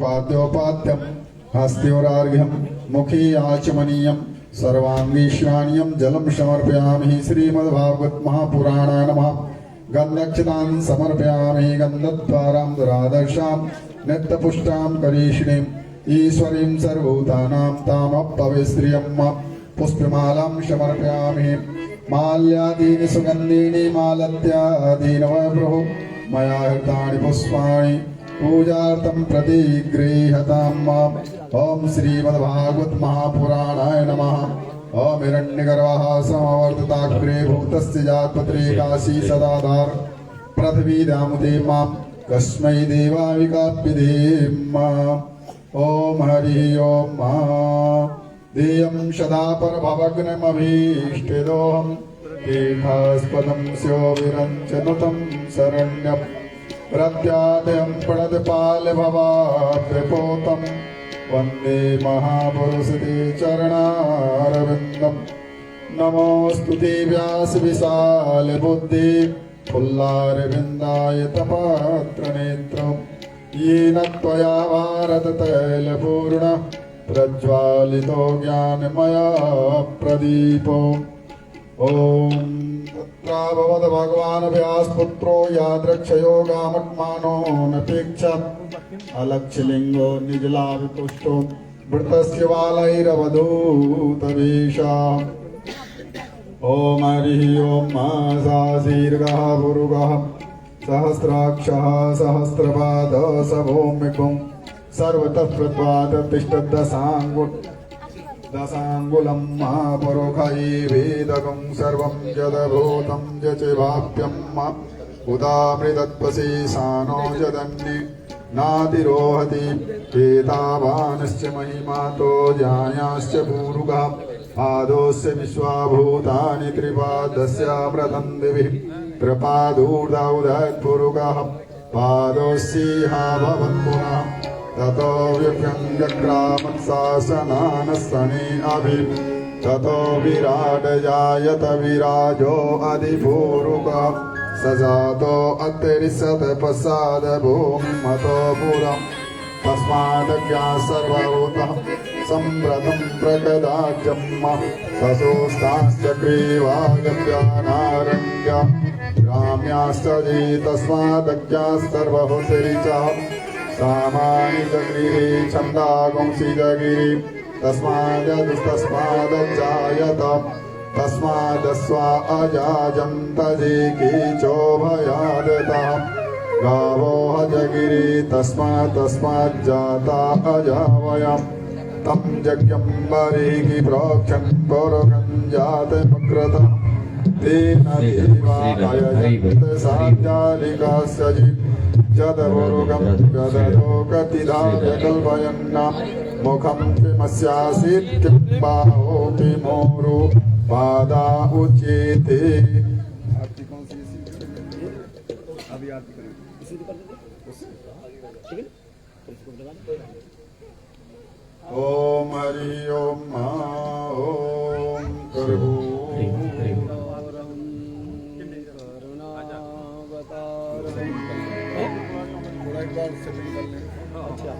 पाद्योपाद्यम हस्त्योरार्घ्यम मुखे आचमनीयम सर्वांगी श्राणीयम जलम समर्पयामि। श्रीमद्भागवत महापुराणाय नमः। गन्धक्षतां समर्पयामि। गन्धद्वारां दुरादर्शां नित्यपुष्टां करीषिणीं ईश्वरीं सर्वभूतानां तामपविश्रियम् पुष्पमालां समर्पयामि। माल्यादीनि सुगन्धीनि मालत्यादीनि वैभ्रुः मया हृतानि पुष्पाणि पूजार्थं प्रतिगृह्यताम्। ओम श्रीमद्भागवत महापुराणाय नमः। ओम हिरण्यगर्भः समवर्तताग्रे भूतस्य जातपत्रे काशी सदाधार पृथ्वी दामुदे मां कस्मै देवाविकाप्यदेम। ओम हरि ओम देयं सदा परभवग्नमभीष्टदोहं तीर्थास्पदं स्यो विरञ्चनुतं शरण्यं प्रत्यादयं प्रणतपालभवाप्यपोतं वन्दे महापुरुषते चरणारविन्दं। नमोऽस्तुते व्यासविशालबुद्धे फुल्लारविन्दायतपात्रनेत्रं येन त्वया भारततैलपूर्णः प्रज्वालितो ज्ञानमया प्रदीपो। ओम तत्राभवद भगवान् व्यासपुत्रो यादृक्षयोगामत्मानो नपेक्षत् अलक्षलिंगो निजलाभिपुष्टो वृतस्य बालैरवधूतवेषा। ओम हरिः ओम सहस्रीर्घः पुरुगः सहस्राक्षः सहस्रपादः सभौमिकम् सर्वतः प्रत्वादतिष्ठदशाङ्गुलं महापुरुषै वेदकं सर्वं यदभूतं यचैवाप्यं उदामृतत्वशेषानो यदन्ये नातिरोहति। एतावानश्च महिमातो ज्ञायाश्च पूरुगः पादोस्य विश्वाभूतानि त्रिपादस्यामृतं दिभिः प्रपादूर्धौदत्पुरुगः पादोऽस्येहा भवन्पुनः ततो विभ्यङ्गक्रामत्शासनानस्तने अभि ततो विराडजायत विराजो अधिपूरुकः सजातो अतिरिसत पश्चाद भूमतो पुरम् तस्मादज्ञा सर्वभूतः सम्प्रतं प्रकदाजम् तसोस्ताश्चक्रीवागव्यानारण्य राम्याश्चजे तस्मादज्ञा सर्वभूतिरिचः सामानि जगृहे छन्दागुंसि जगिरि तस्मादजायत तस्मादस्वा अजाजन्तजे कीचोभयादतः गावो जगिरि तस्माज्जाता अजावयम् तं यज्ञं बर्हिः प्रोक्षन् पौरगं जातमकृतः तेन देवायजन्त सार्जालिकास्य जदवरुगं जदतो गतिधाय कल्पयन्ना मुखं किमस्यासीत् किं बाहो किमोरु पादा उच्यते। आरती कौन सी अभी आरती करें इसी पर ठीक है। ओम हरि ओम ओम करहु थोड़ा एक बार सेटिंग कर लें। अच्छा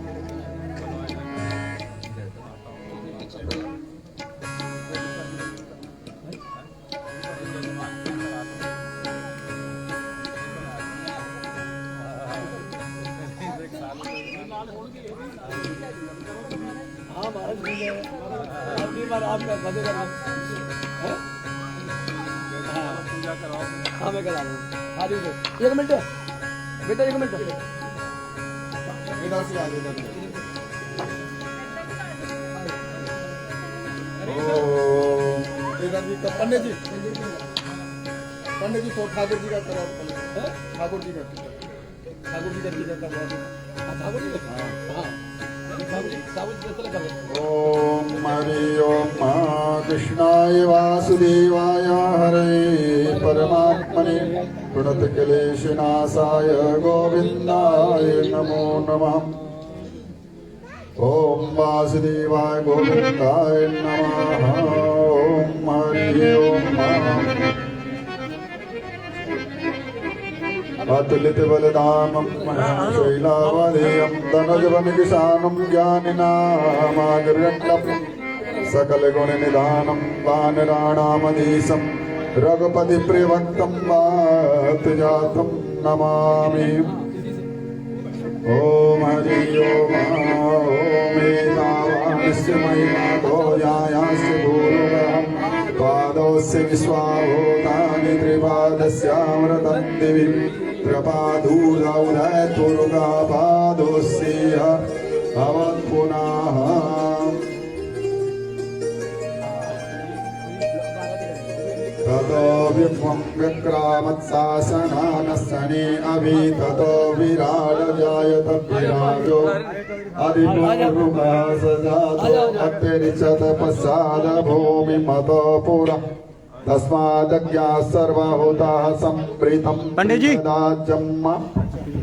हाँ महाराज अगली बार आपका बदल करना है। हाँ मैं करा दूँ। हाँ देखो एक मिनट बेटा एक मिनट इधर से आगे इधर जी पंडित जी तो ठाकुर जी का करो ठाकुर जी का ठाकुर जी का हाँ ओम हरि ओम कृष्णाय वासुदेवाय हरे परमात्मने प्रणतक्लेशनाशाय गोविन्दाय नमो नमः। ओम वासुदेवाय गोविन्दाय नमः। ओम हरि ओम अतुलित बलधामं शैलावधेयं तनुजवनकिशानं ज्ञानिनामाग्रगण्डं सकलगुणनिधानं वानराणामधीशं रघुपति प्रियभक्तं वातजातं नमामि। ओम हरि ओम एतावानस्य महिमा धोयायास्य भूरुगहं पादोस्य विश्वाभूतानि त्रिपादस्यामृतं दिवि कृपाधूरौधैर्तुरुगापादोस्य भवत्पुनः। ततो विभ्वं व्यक्रामत्सासनानसने अभि ततो विराड जायत विराजो अधिपूर्वः सजातो अतिरिचत पश्चाद भूमि मतो पुरा तस्मादज्ञा सर्वभूताः सम्प्रीतं दाज्यम्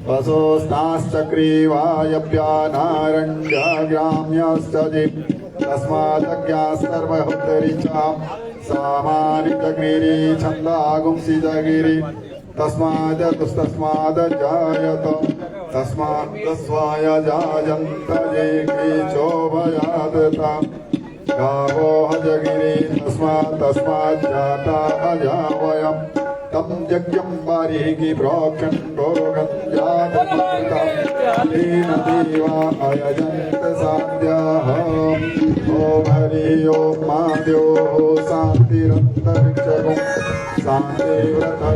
वसोस्ताश्चक्रीवायव्यानारण्यग्राम्यश्च तस्मादज्ञा सर्वभूतरिचा सामानितगिरि छन्दागुंसितगिरि तस्मादस्तस्माद् जायत तस्मादस्वाय जायन्त ये केचोभयादता गावो हजगिरि तस्मात् जाता अजावयम् तं यज्ञं वारिहि प्रोक्षन् भोगञ्जातमृतं तेन देवा अयजन्त साध्याः। ॐ हरि ओम महादेव शान्तिरन्तरिक्षगुं शान्तिव्रतै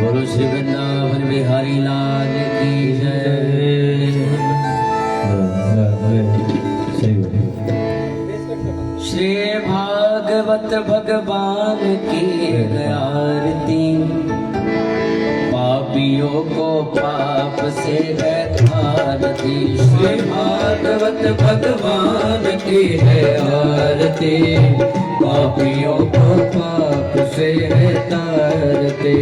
बोलो श्री वृंदावन बिहारी लाल की जय। श्री भागवत भगवान की आरती पापियों को पाप से है आरती। श्री भागवत भगवान की है आरती पापियों को पाप से है तारते।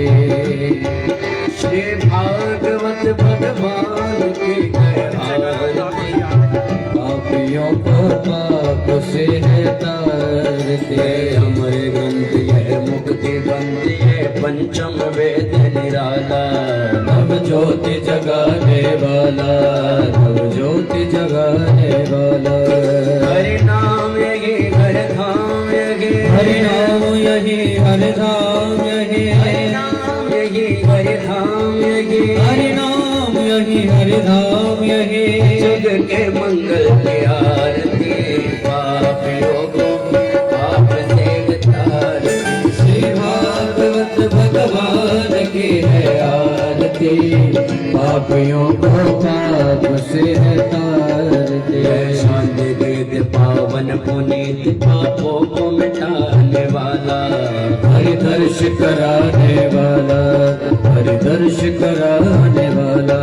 श्री भागवत भगवान की है आरती पापियों को पाप से है तारते। हमारे ग्रंथ है मुक्ति बनती है पंचम वेद निराला नव ज्योति जगाने वाला नव ज्योति जगाने वाला। हरि नाम यही हर धाम यही हरि नाम यही हर धाम यही हरि नाम यही हरि धाम यही हरि नाम यही हरि धाम यही जग के मंगल की आरती पापियों को पाप से तारती। श्री भागवत भगवान की है आरती पापियों को पाप से है तारती। शांति वेद पावन पुनीत पापों को मिटाने वाला हरि दर्श कराने वाला हरि दर्श कराने वाला।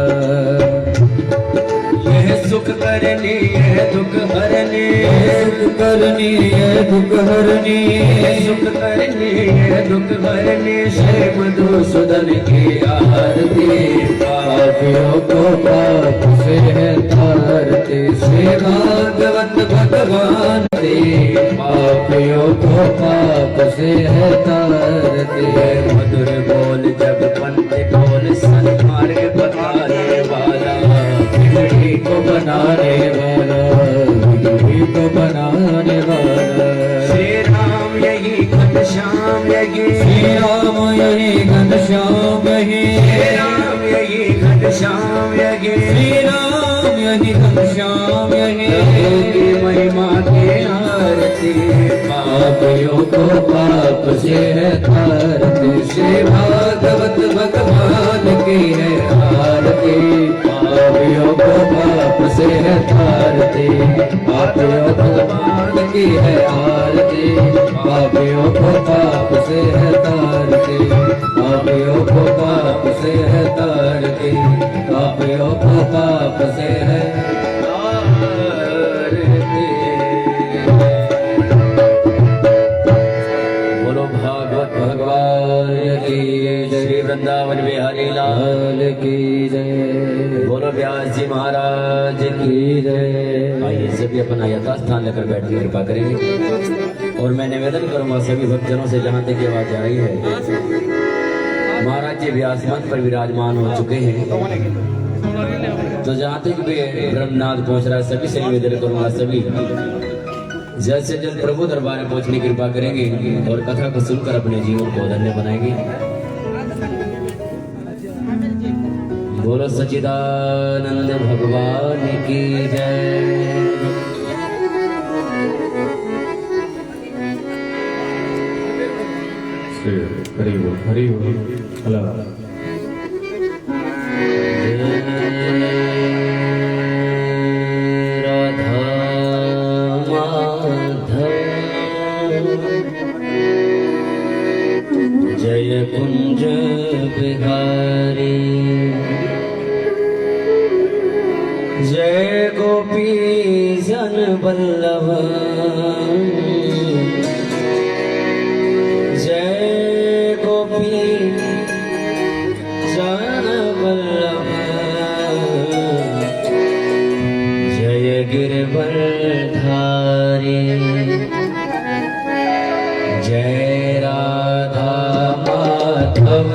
यह सुख करनी है दुख हरनी सुख करनी है दुख हरनी सुख करनी है दुख हरनी। श्री मधुसूदन की आरती पापियों को पाप से है तारती। श्री भागवत भगवान की पापियों को पाप से है तारती। मधुर बोल जब पंथ बोल सन्मार्ग बताने वाला बिगड़ी को बनाने वाला बिगड़ी को बनाने वाला। श्री राम यही घनश्याम यही श्री राम यही घनश्याम यही श्री राम यही घनश्याम यही श्री राम यही घनश्याम यही की महिमा की आरती पापियों को पाप से है तारती। श्री भागवत भगवान की है आरती पापियों को पाप से है तारती पापियों भगवान की है लाल की जय, श्री वृंदावन बिहारी लाल की जय, बोलो व्यास जी महाराज की जय। आइए सभी अपना यथास्थान लेकर बैठ के कृपा करेंगे और मैं निवेदन करूंगा सभी भक्तजनों से, जहां तक ये आवाज आ रही है, महाराज जी व्यास मंच पर विराजमान हो चुके हैं, तो जहां तक भी ब्रह्मनाथ पहुंच रहा है सभी से निवेदन करूंगा, सभी जैसे जल प्रभु दरबार में पहुंचने की कृपा करेंगे और कथा को सुनकर अपने जीवन को धन्य बनाएंगे। बोलो सच्चिदानंद भगवान की जय। हरि बोल हरि बोल। राधा माधव जय कुंज बिहारी, जय गोपी जन वल्लभ, जय गोपी जन वल्लभ, जय गिरवरधारी, जय राधा माधव,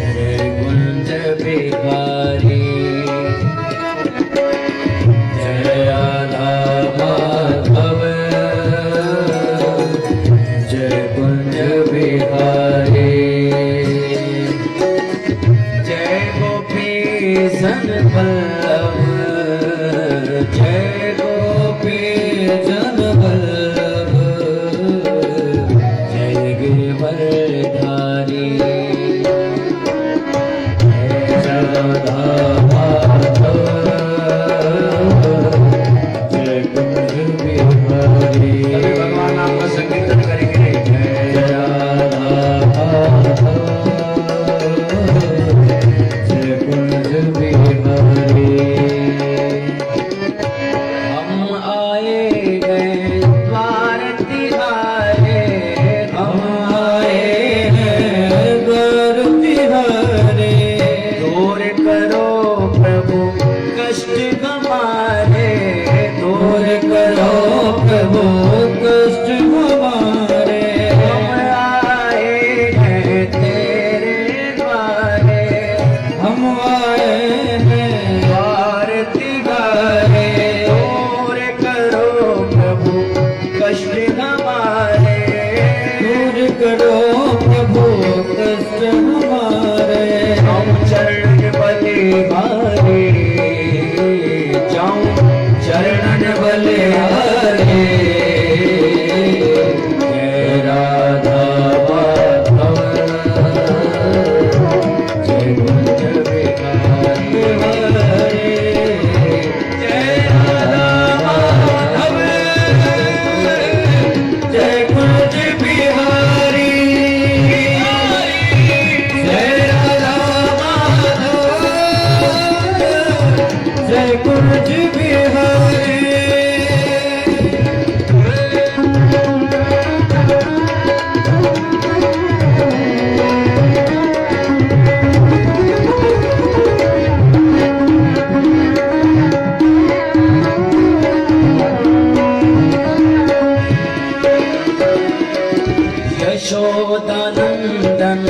जय कुंज बिहारी, जय राधा माधव, जय कुंज बिहारी, जय गोपी जन वल्लभ, जय गोपी जन वल्लभ, जय गिरवरधारी, जय राधा माधव, जय कुंज बिहारी। सभी भगवान नाम का संकीर्तन करेंगे। जय राधा माधव, जय कुंज बिहारी। हम आए हैं द्वार तिहारे, हम आए हैं द्वार तिहारे, दूर करो प्रभु कष्ट हमारे, दूर करो प्रभु कष्ट हमारे। हम आए हैं तेरे द्वारे, हम आए हैं द्वार तिहारे, दूर करो प्रभु कष्ट हमारे, दूर करो प्रभु कष्ट हमारे। हम चरण बलिहारी, जाऊं चरण बलिहारी, जय राधा माधव, जय कुंज बिहारी, जय राधा माधव, जय कुंज बिहारी, जय राधा माधव, जय कुंज बिहारी। यशोदानंदन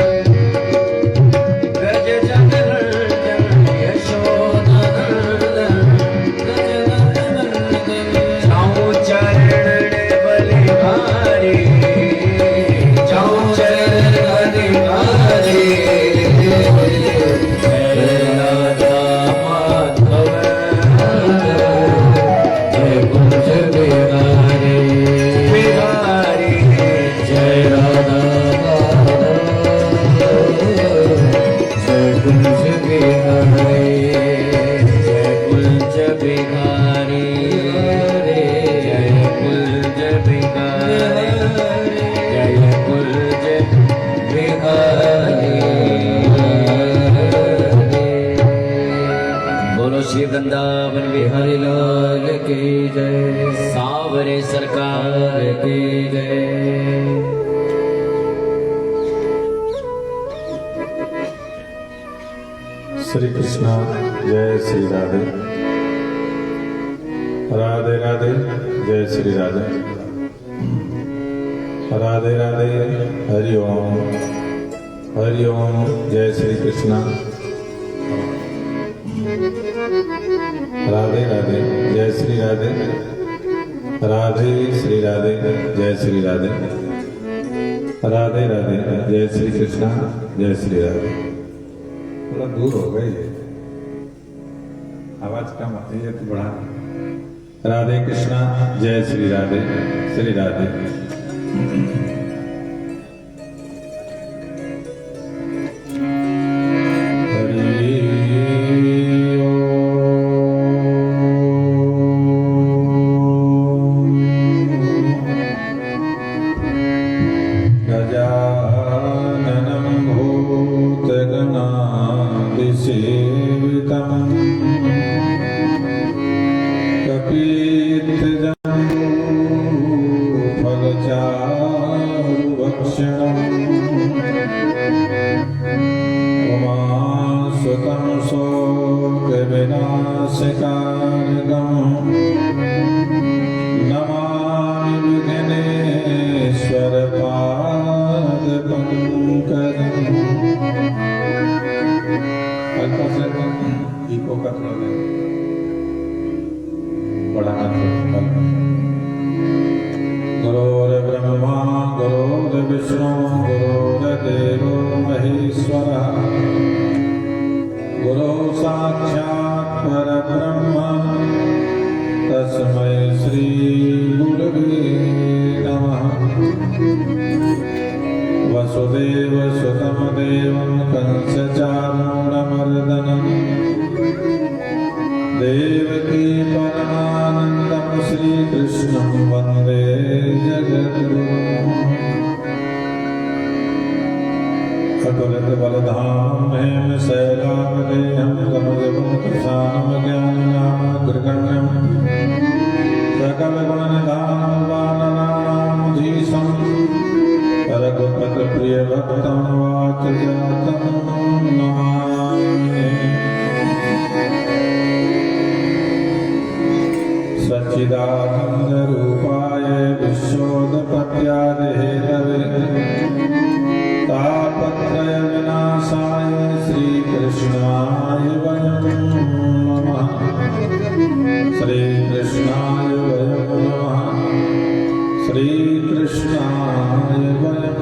गज जगनंदन, यशोदानंदन गज जगनंदन, जाऊं चरण बलिहारी, जाऊं चरण बलिहारी, जय राधा माधव, जय कुंज बिहारी, बिहारी, जय राधा माधव, श्री कृष्णा जय श्री राधे। राधे राधे जय श्री राधे। राधे राधे हरि ओम जय श्री कृष्णा। राधे राधे जय श्री राधे। राधे श्री राधे जय श्री राधे। राधे राधे जय श्री कृष्णा जय श्री राधे। थोड़ा दूर हो गई है, आवाज कम आती है तो बढ़ा। राधे कृष्णा जय श्री राधे श्री राधे। गुरुर्ब्रह्मा गुरुर्विष्णु गुरुर्देवो महेश्वरः गुरु साक्षात् परब्रह्म तस्मै श्री गुरवे नमः। वसुदेव सुतं देवं कंसचारूढमर्दनं देवकी परमानन्दं श्रीकृष्णं वन्दे जगद्गुरुम्। अतुलित बलधाम हेम शैलावदेहं तमोजवंतशानं ज्ञाननामग्रगण्यं सकलगुणनिधानं वानराणामधीशं रघुपतिप्रियभक्तं वातजातं नमामि। सच्चिदानन्दरूपाय विश्वोत्पत्त्यादिहेतवे तापत्रयविनाशाय श्रीकृष्णाय वयं नमः। श्रीकृष्णाय वयं नमः। श्रीकृष्णाय वयं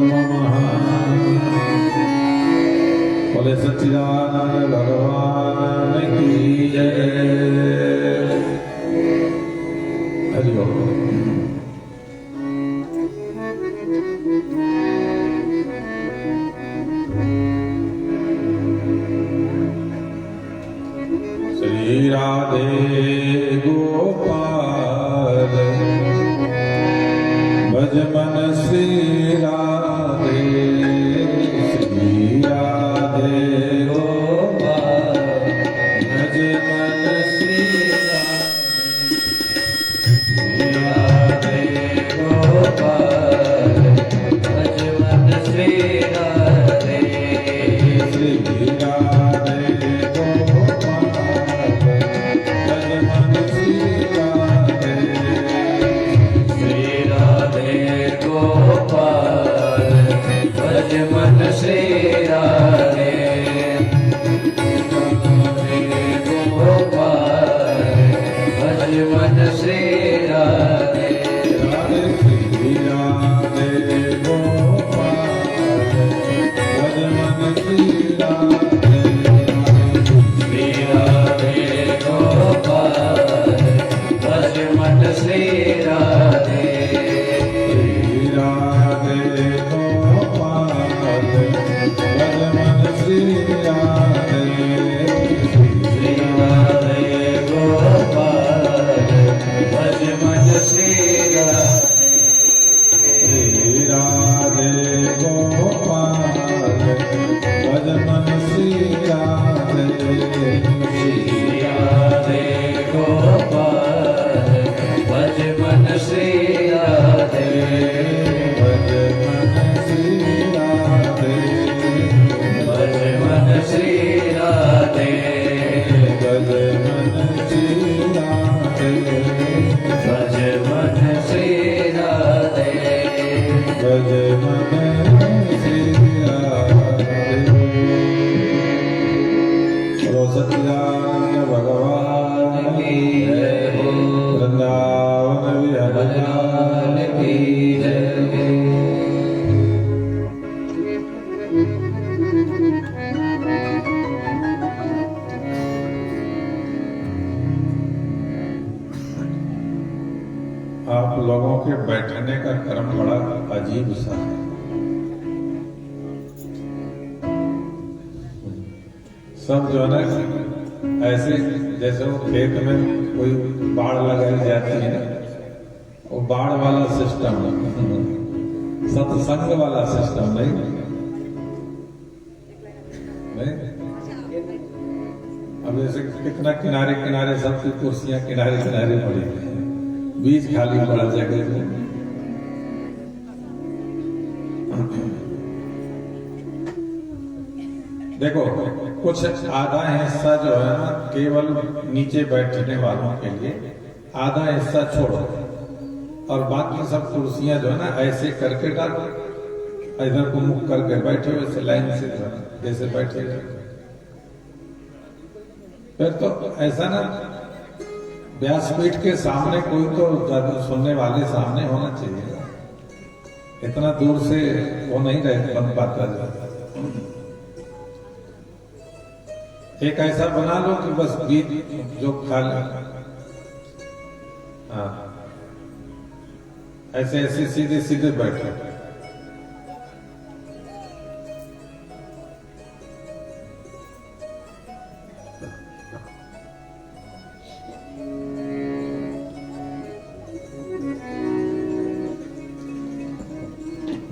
नमः। बोले सच्चिदानंद भगवान की जय। हरि ओम। श्री राधे गोपाल भज मन श्री राधे। श्री राधे गोपाल भज मन श्री राधे। गोपाल भज मन श्री राधे। श्री राधे गोपाल भज मन श्री राधे। श्री राधे गोपाल भज मन श्री राधे। गोपाल भज मन श्री राधे। राधे श्री राधे गोपाल भज मन श्री राधे। श्री राधे गोपाल भज मन श्री राधे। श्री राधे गोपाल भज जय मन श्री राधे। बोलो सच्चिदानंद भगवान की जय हो। वृंदावन विहारी की जय हो। आप लोगों के बैठने का क्रम बड़ा अजीब सा है। सब जो है ना ऐसे जैसे वो खेत में कोई बाढ़ लगाई जाती है ना, वो बाढ़ वाला सिस्टम सत्संग वाला सिस्टम नहीं। अब जैसे कितना किनारे किनारे सबकी कुर्सियां किनारे किनारे पड़ी हैं, बीच खाली पड़ा जगह में। देखो कुछ आधा हिस्सा जो है ना केवल नीचे बैठने वालों के लिए, आधा हिस्सा छोड़ो और बाकी सब कुर्सियां जो है ना ऐसे करके डालो, इधर को मुख करके बैठे वैसे लाइन से जैसे बैठे। फिर तो ऐसा ना व्यासपीठ के सामने कोई तो सुनने वाले सामने होना चाहिए। इतना दूर से वो नहीं बन पाता जाता। एक ऐसा बना लो कि बस बीच जो खाली, हाँ ऐसे ऐसे सीधे सीधे बैठो।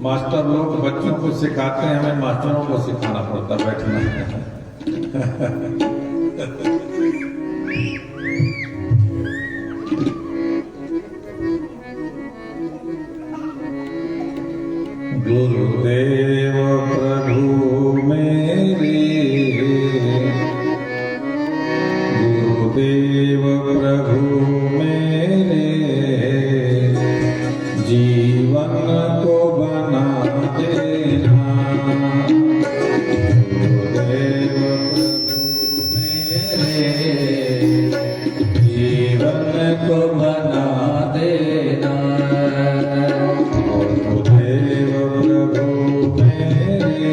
मास्टर लोग बच्चों को सिखाते हैं, हमें मास्टरों को सिखाना पड़ता बैठना। गुरुदेव प्रभु मेरे, गुरुदेव प्रभु मेरे, जीवन को बना देना। गुरुदेव जीवन को बना देना। गुरुदेव प्रभु मेरे,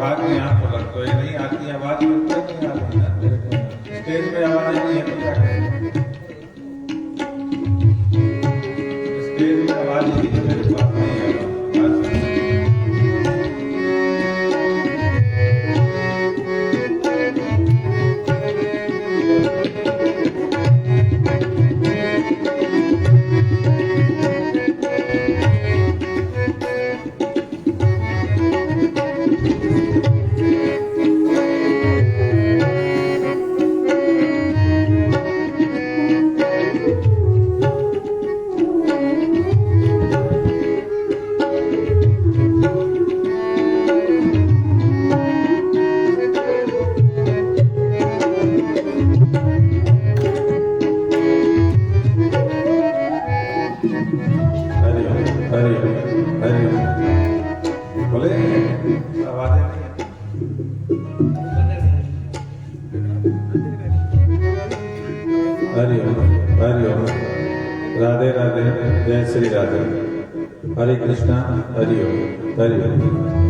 हाथ में यहाँ तो लग तो ये नहीं आती आवाज में तो नहीं आती ना स्टेज पे आवाज नहीं है तो क्या करें स्टेज में आवाज ही नहीं मेरे पास नहीं है हरिओम राधे राधे जय श्री राधे हरे कृष्णा हरिओम हरिओम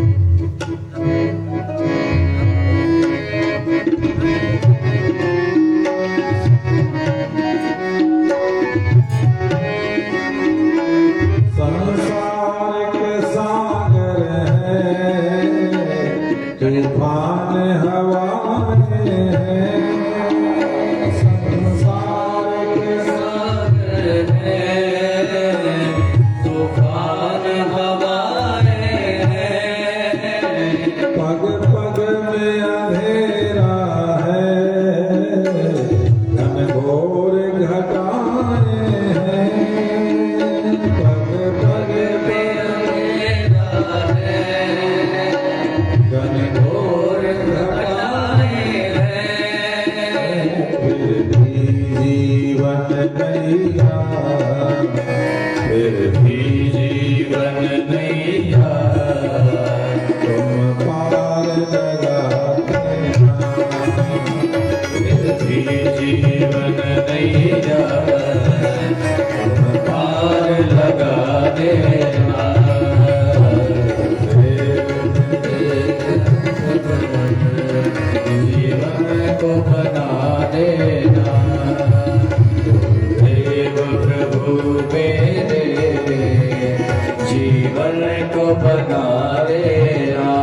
जीवन बहका देना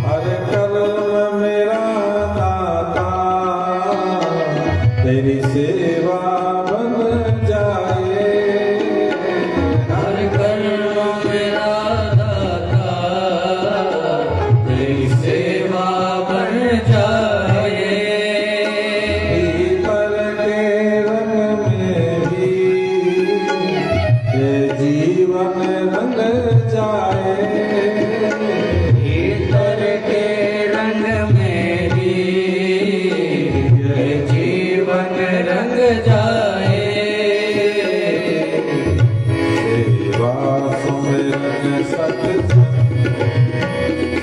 हर कर्म मेरा दाता तेरी सेवा बन जाए। हर कर्म मेरा दाता तेरी सेवा बन जाए। भीतर के रंग में भी ये जीवन रंग जाए। भीतर के रंग में भी ये जीवन रंग जाए। सेवा सुमिरन सत्संग,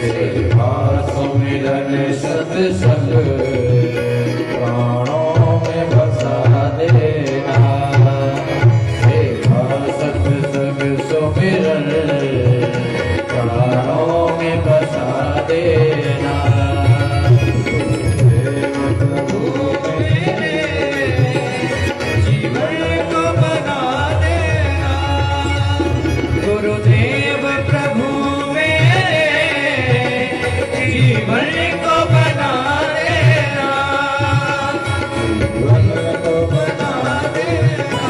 सेवा सुमिरन सत्संग प्राणों में बसा देना। सेवा सत्संग सुमिरन प्राणों में बसा देना। जीवन को बना देना। गुरुदेव प्रभु मेरे जीवन को बना देना। जीवन को बना देना।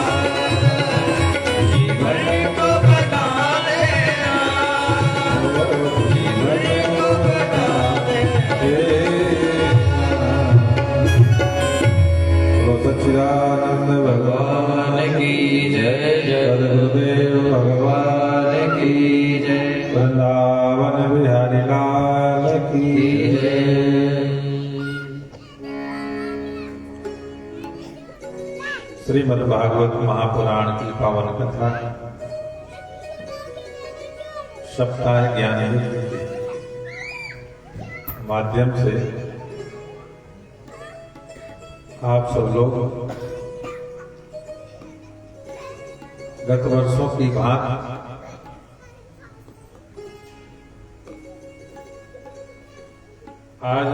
जीवन को बना देना। जीवन को बना सच्चिदानंद भगवान भगवान की जय जय। सद्गुरुदेव भगवान भगवान की जय। वृंदावन बिहारी लाल की जय। श्रीमद् भागवत महापुराण की पावन कथा सप्ताह ज्ञान के माध्यम से आप सब लोग गत वर्षों की भांति आज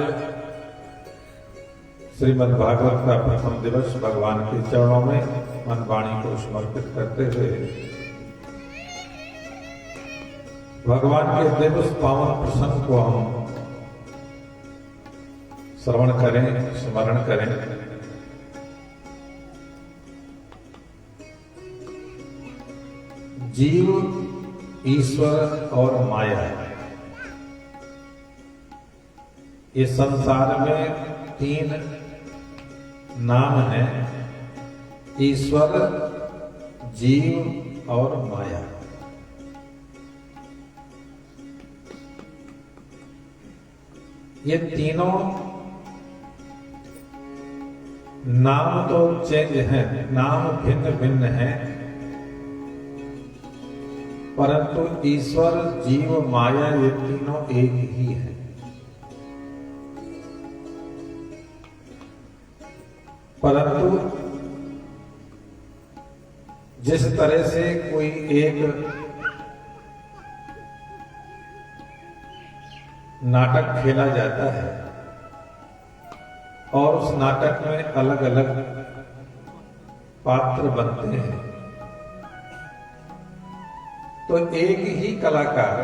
श्रीमद् भागवत का प्रथम दिवस भगवान के चरणों में मन वाणी को समर्पित करते हुए भगवान के दिवस पावन प्रसंग को हम श्रवण करें, स्मरण करें। जीव, ईश्वर और माया, ये संसार में तीन नाम हैं: ईश्वर, जीव और माया। ये तीनों नाम तो चेंज हैं, नाम भिन्न भिन्न हैं, परंतु ईश्वर, जीव, माया ये तीनों एक ही है। परंतु जिस तरह से कोई एक नाटक खेला जाता है और उस नाटक में अलग अलग पात्र बनते हैं, तो एक ही कलाकार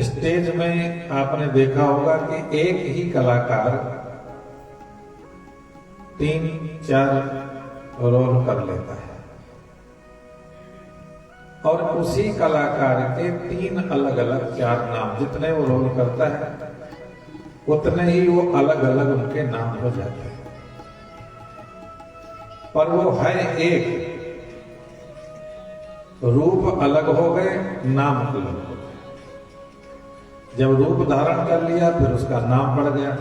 स्टेज में आपने देखा होगा कि एक ही कलाकार 3-4 रोल कर लेता है और उसी कलाकार के 3 अलग अलग 4 नाम, जितने वो रोल करता है उतने ही वो अलग अलग उनके नाम हो जाते हैं, पर वो है एक। रूप अलग हो गए, नाम अलग हो गए। जब रूप धारण कर लिया फिर उसका नाम बढ़ गया,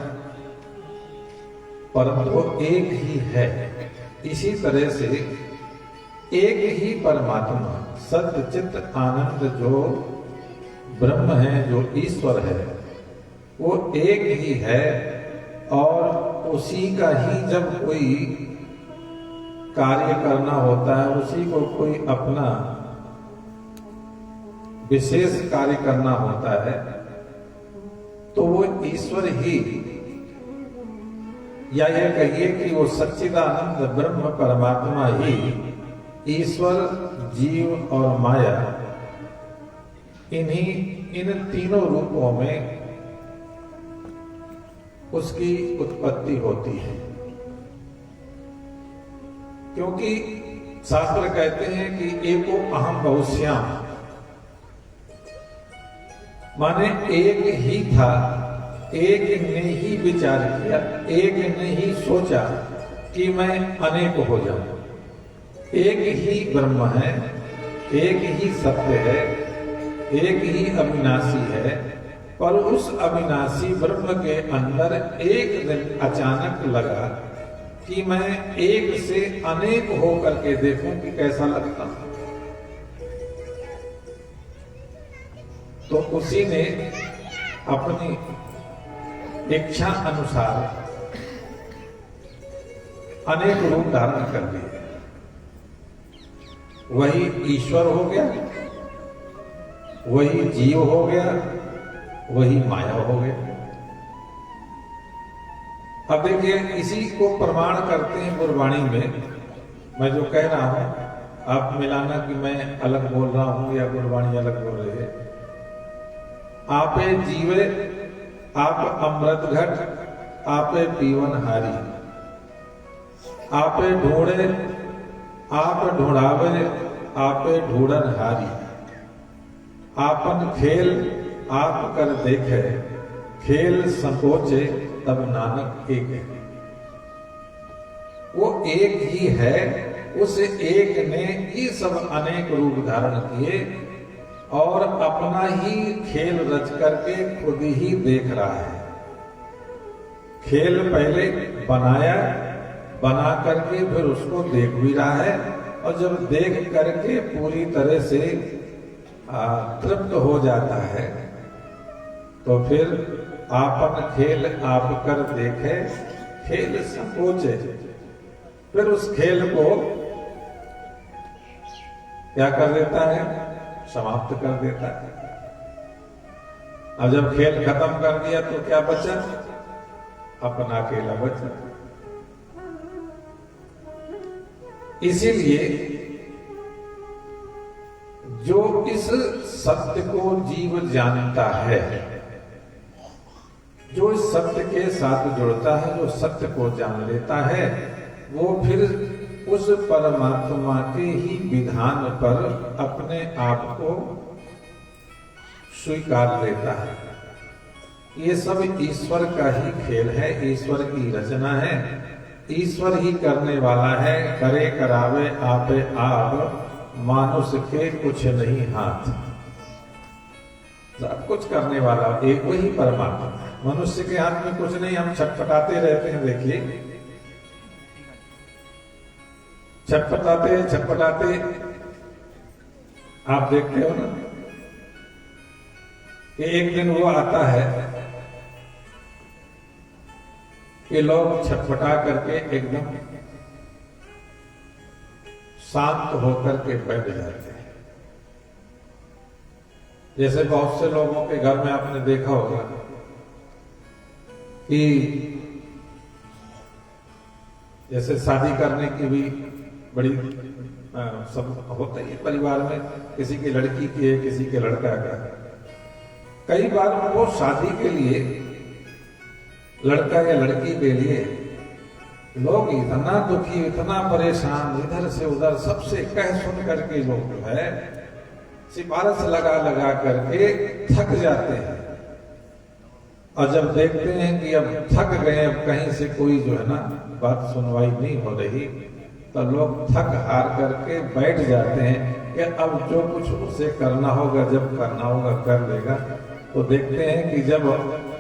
परंतु वो एक ही है। इसी तरह से एक ही परमात्मा सत्य चित्त आनंद जो ब्रह्म है, जो ईश्वर है, वो एक ही है। और उसी का ही जब कोई कार्य करना होता है, उसी को कोई अपना विशेष कार्य करना होता है, तो वो ईश्वर ही या यह कहिए कि वो सच्चिदानंद ब्रह्म परमात्मा ही ईश्वर, जीव और माया इन तीनों रूपों में उसकी उत्पत्ति होती है। क्योंकि शास्त्र कहते हैं कि एको अहम बहुश्याम, माने एक ही था, एक ने ही विचार किया, एक ने ही सोचा कि मैं अनेक हो जाऊं। एक ही ब्रह्म है, एक ही सत्य है, एक ही अविनाशी है, पर उस अविनाशी ब्रह्म के अंदर एक दिन अचानक लगा कि मैं एक से अनेक होकर के देखूं कि कैसा लगता। तो उसी ने अपनी इच्छा अनुसार अनेक रूप धारण कर लिए। वही ईश्वर हो गया, वही जीव हो गया, वही माया हो गया। अब देखिए, इसी को प्रमाण करते हैं गुरबाणी में। मैं जो कह रहा हूं आप मिलाना कि मैं अलग बोल रहा हूं या गुरबाणी अलग बोल रही है। आपे जीवे आप अमृत घट, आपे पीवन हारी, आपे ढूंढे आप ढूंढावे, आपे ढूंढन हारी, आपन खेल आप कर देखे, खेल संकोचे तब नानक एक है। वो एक ही है, उस एक ने ये सब अनेक रूप धारण किए और अपना ही खेल रच करके खुद ही देख रहा है। खेल पहले बनाया, बना करके फिर उसको देख भी रहा है, और जब देख करके पूरी तरह से तृप्त हो जाता है तो फिर आपन खेल आप कर देखे, खेल संकोचे, फिर उस खेल को क्या कर देता है? समाप्त कर देता है। अब जब खेल खत्म कर दिया तो क्या बचा? अपना अकेला बचा। इसीलिए जो इस सत्य को जीव जानता है, जो इस सत्य के साथ जुड़ता है, जो सत्य को जान लेता है, वो फिर उस परमात्मा के ही विधान पर अपने आप को स्वीकार लेता है। ये सब ईश्वर का ही खेल है, ईश्वर की रचना है, ईश्वर ही करने वाला है। करे करावे आपे आप, मानुष के कुछ नहीं हाथ। सब कुछ करने वाला एक वही परमात्मा, मनुष्य के हाथ में कुछ नहीं। हम छटपटाते रहते हैं। देखिए, छटपटाते छटपटाते आप देखते हो ना कि एक दिन वो आता है कि लोग छटपटा करके एकदम शांत होकर के बैठ जाते हैं। जैसे बहुत से लोगों के घर में आपने देखा होगा कि जैसे शादी करने की भी बड़ी सब होता है परिवार में, किसी की लड़की की है, किसी के लड़का का। कई बार वो शादी के लिए, लड़का या लड़की के लिए लोग इतना दुखी, इतना परेशान, इधर से उधर सबसे कह सुन करके लोग जो है सिफारिश लगा लगा करके थक जाते हैं। और जब देखते हैं कि अब थक गए, अब कहीं से कोई जो है ना बात सुनवाई नहीं हो रही, तो लोग थक हार करके बैठ जाते हैं कि अब जो कुछ उसे करना होगा, जब करना होगा कर लेगा। तो देखते हैं कि जब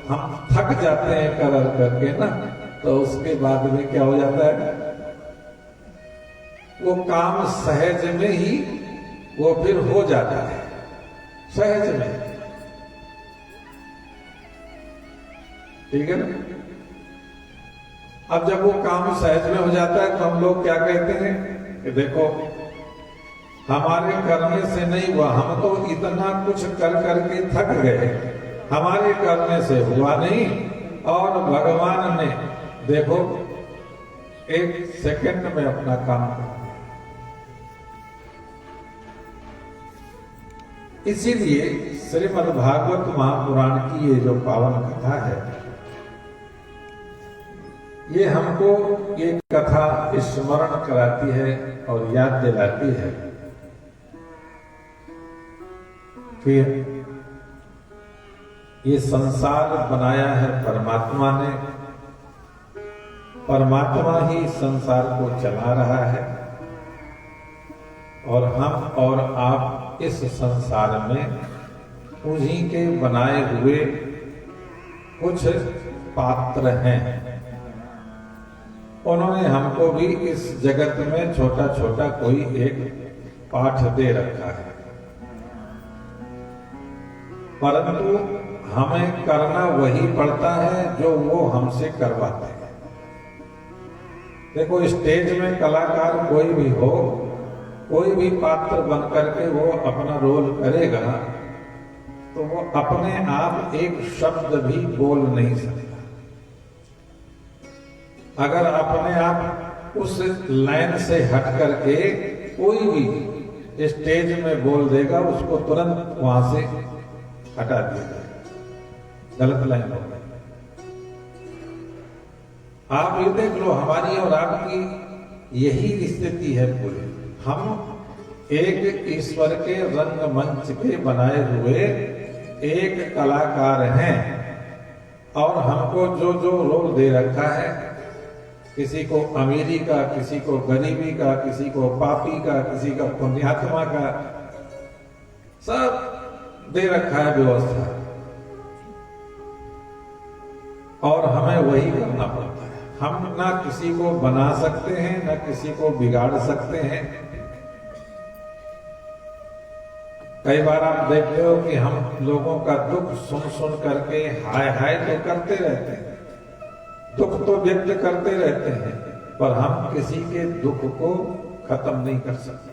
हम थक जाते हैं कर करके ना, तो उसके बाद में क्या हो जाता है, वो काम सहज में ही वो फिर हो जाता है, सहज में। ठीक है ना? अब जब वो काम सहज में हो जाता है तो हम लोग क्या कहते हैं कि देखो हमारे करने से नहीं हुआ, हम तो इतना कुछ कर करके थक गए, हमारे करने से हुआ नहीं, और भगवान ने देखो एक सेकंड में अपना काम करते हैं। इसीलिए श्रीमद् भागवत महापुराण की ये जो पावन कथा है, ये हमको ये कथा स्मरण कराती है और याद दिलाती है कि ये संसार बनाया है परमात्मा ने, परमात्मा ही संसार को चला रहा है और हम और आप इस संसार में उन्हीं के बनाए हुए कुछ पात्र हैं। उन्होंने हमको भी इस जगत में छोटा छोटा कोई एक पाठ दे रखा है, परंतु हमें करना वही पड़ता है जो वो हमसे करवाते हैं। देखो, स्टेज में कलाकार कोई भी हो, कोई भी पात्र बन करके वो अपना रोल करेगा तो वो अपने आप एक शब्द भी बोल नहीं सकता। अगर अपने आप उस लाइन से हट करके कोई भी स्टेज में बोल देगा, उसको तुरंत वहां से हटा दिया जाएगा, गलत लाइन हो गई। आप ये देख लो, हमारी और आपकी यही स्थिति है पूरी। हम एक ईश्वर के रंगमंच के बनाए हुए एक कलाकार हैं और हमको जो जो रोल दे रखा है, किसी को अमीरी का, किसी को गरीबी का, किसी को पापी का, किसी का पुण्यात्मा का, सब दे रखा है व्यवस्था, और हमें वही करना पड़ता है। हम ना किसी को बना सकते हैं, ना किसी को बिगाड़ सकते हैं। कई बार आप देखते हो कि हम लोगों का दुख सुन सुन करके हाय हाय तो करते रहते हैं, दुख तो व्यक्त करते रहते हैं, पर हम किसी के दुख को खत्म नहीं कर सकते।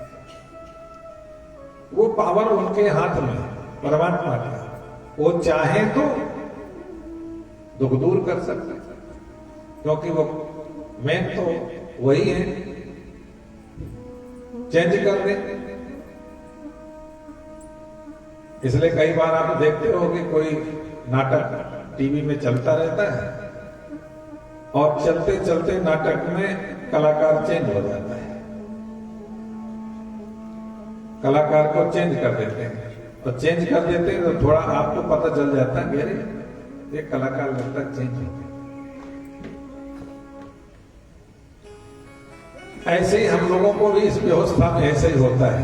वो पावर उनके हाथ में, परमात्मा का। वो चाहे तो दुख दूर कर सकते, क्योंकि वो मेन तो वही है, चेंज कर दे। इसलिए कई बार आप देखते हो कि कोई नाटक टीवी में चलता रहता है और चलते चलते नाटक में कलाकार चेंज हो जाता है, कलाकार को चेंज कर देते हैं। तो चेंज कर देते हैं तो थोड़ा आपको पता चल जाता है कि अरे ये कलाकार लगता है चेंज हो गया। ऐसे ही हम लोगों को भी इस व्यवस्था में ऐसे ही होता है,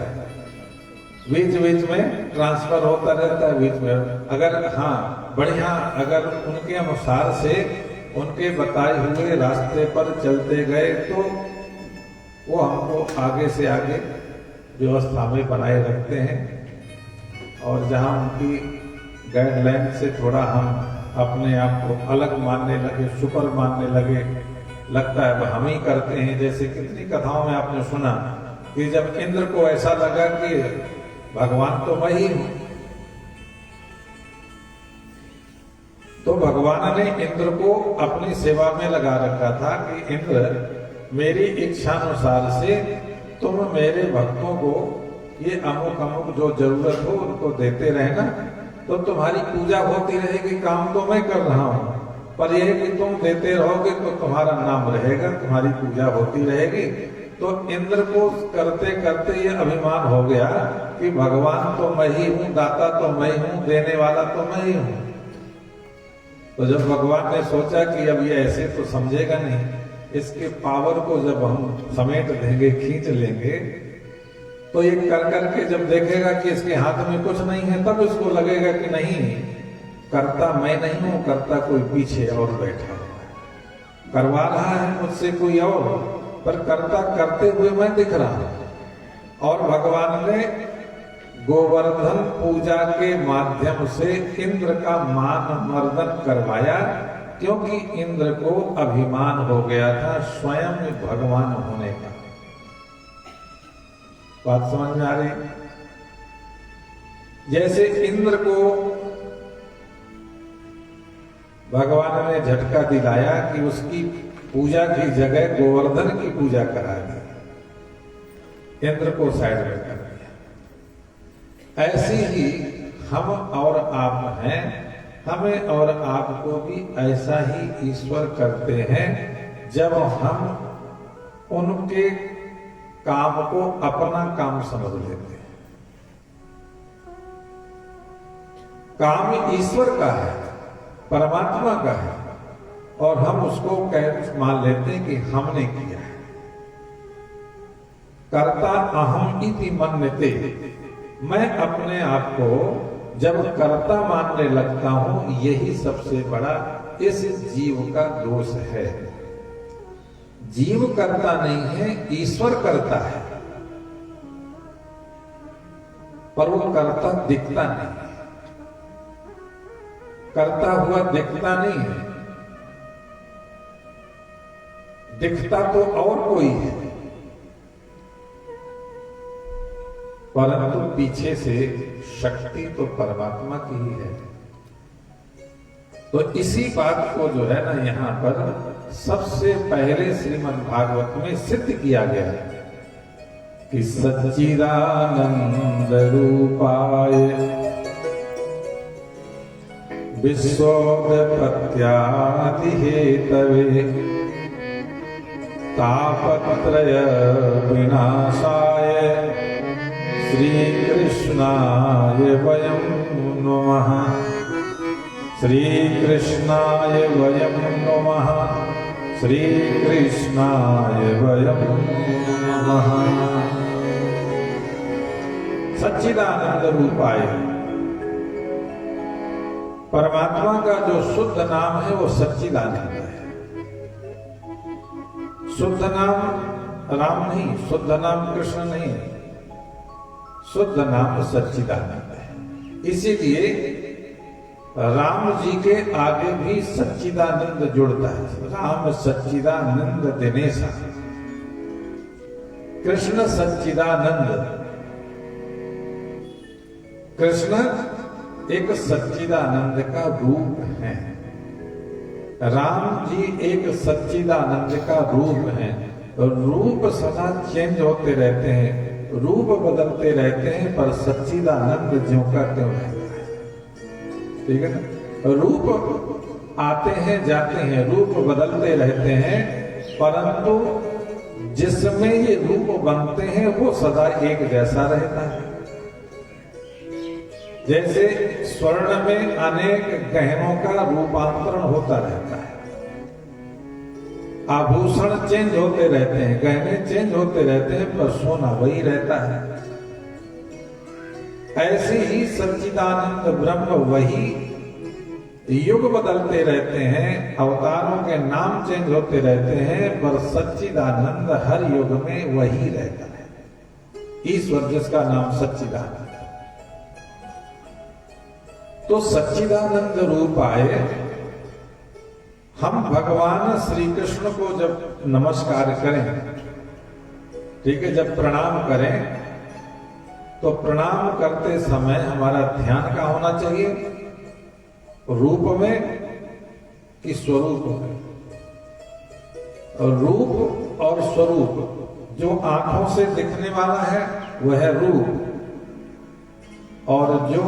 बीच बीच में ट्रांसफर होता रहता है बीच में। अगर हाँ बढ़िया, अगर उनके अनुसार से उनके बताए हुए रास्ते पर चलते गए तो वो हमको आगे से आगे व्यवस्था में बनाए रखते हैं, और जहाँ उनकी गाइडलाइन से थोड़ा हम अपने आप को अलग मानने लगे, सुपर मानने लगे, लगता है हम ही करते हैं। जैसे कितनी कथाओं में आपने सुना कि जब इंद्र को ऐसा लगा कि भगवान तो मैं ही हूं, तो भगवान ने इंद्र को अपनी सेवा में लगा रखा था कि इंद्र मेरी इच्छानुसार से तुम मेरे भक्तों को ये अमुक अमुक जो जरूरत हो उनको देते रहना, तो तुम्हारी पूजा होती रहेगी। काम तो मैं कर रहा हूं, पर यह कि तुम देते रहोगे तो तुम्हारा नाम रहेगा, तुम्हारी पूजा होती रहेगी। तो इंद्र को करते करते ये अभिमान हो गया कि भगवान तो मैं ही हूं, दाता तो मैं हूं, देने वाला तो मैं ही हूं। तो जब भगवान ने सोचा कि अब ये ऐसे तो समझेगा नहीं, इसके पावर को जब हम समेट देंगे, खींच लेंगे, तो ये कर करके जब देखेगा कि इसके हाथ में कुछ नहीं है, तब इसको लगेगा कि नहीं, करता मैं नहीं हूं, करता कोई पीछे और बैठा हुआ है, करवा रहा है मुझसे कोई और, पर करता करते हुए मैं दिख रहा हूं। और भगवान ने गोवर्धन पूजा के माध्यम से इंद्र का मान मर्दन करवाया, क्योंकि इंद्र को अभिमान हो गया था स्वयं भगवान होने का। बात समझ में आ रही? जैसे इंद्र को भगवान ने झटका दिलाया कि उसकी पूजा की जगह गोवर्धन की पूजा करा दी, इंद्र को साइड में कर दिया। ऐसे ही हम और आप हैं, हमें और आपको भी ऐसा ही ईश्वर करते हैं जब हम उनके काम को अपना काम समझ लेते हैं। काम ईश्वर का है, परमात्मा का है, और हम उसको मान लेते हैं कि हमने किया है। कर्ता अहम इति मन्यते, मैं अपने आप को जब कर्ता मानने लगता हूं, यही सबसे बड़ा इस जीव का दोष है। जीव करता नहीं है, ईश्वर करता है, पर वो करता दिखता नहीं है, करता हुआ दिखता नहीं है, दिखता तो और कोई है, परंतु पीछे से शक्ति तो परमात्मा की ही है। तो इसी बात को जो है ना यहां पर सबसे पहले श्रीमद् भागवत में सिद्ध किया गया है कि सच्चिदानंद रूपाय विश्वोत्पत्त्यादि हेतवे तापत्रय विनाशाय श्री कृष्णाय वयं नमः, श्री कृष्णाय वयं नमः, श्री कृष्णाय वयं नमः। सच्चिदानंद रूपाय, परमात्मा का जो शुद्ध नाम है वो सच्चिदानंद है। शुद्ध नाम राम नहीं, शुद्ध नाम कृष्ण नहीं, शुद्ध नाम सच्चिदानंद है। इसीलिए राम जी के आगे भी सच्चिदानंद जुड़ता है। राम सच्चिदानंद दिनेशा, कृष्ण सच्चिदानंद। कृष्ण एक सच्चिदानंद का रूप है, राम जी एक सच्चिदानंद का रूप है। रूप सदा चेंज होते रहते हैं, रूप बदलते रहते हैं, पर सच्चिदानंद ज्यों का त्यों रहता है। ठीक है ना? रूप आते हैं जाते हैं, रूप बदलते रहते हैं, परंतु जिसमें ये रूप बनते हैं वो सदा एक जैसा रहता है। जैसे स्वर्ण में अनेक गहनों का रूपांतरण होता रहता है, आभूषण चेंज होते रहते हैं, गहने चेंज होते रहते हैं, पर सोना वही रहता है। ऐसे ही सच्चिदानंद ब्रह्म वही, युग बदलते रहते हैं, अवतारों के नाम चेंज होते रहते हैं, पर सच्चिदानंद हर युग में वही रहता है। ईश्वर जिसका नाम सच्चिदानंद। तो सच्चिदानंद रूप आए, हम भगवान श्री कृष्ण को जब नमस्कार करें, ठीक है, जब प्रणाम करें, तो प्रणाम करते समय हमारा ध्यान का होना चाहिए, रूप में कि स्वरूप में। और रूप और स्वरूप, जो आंखों से दिखने वाला है वह है रूप, और जो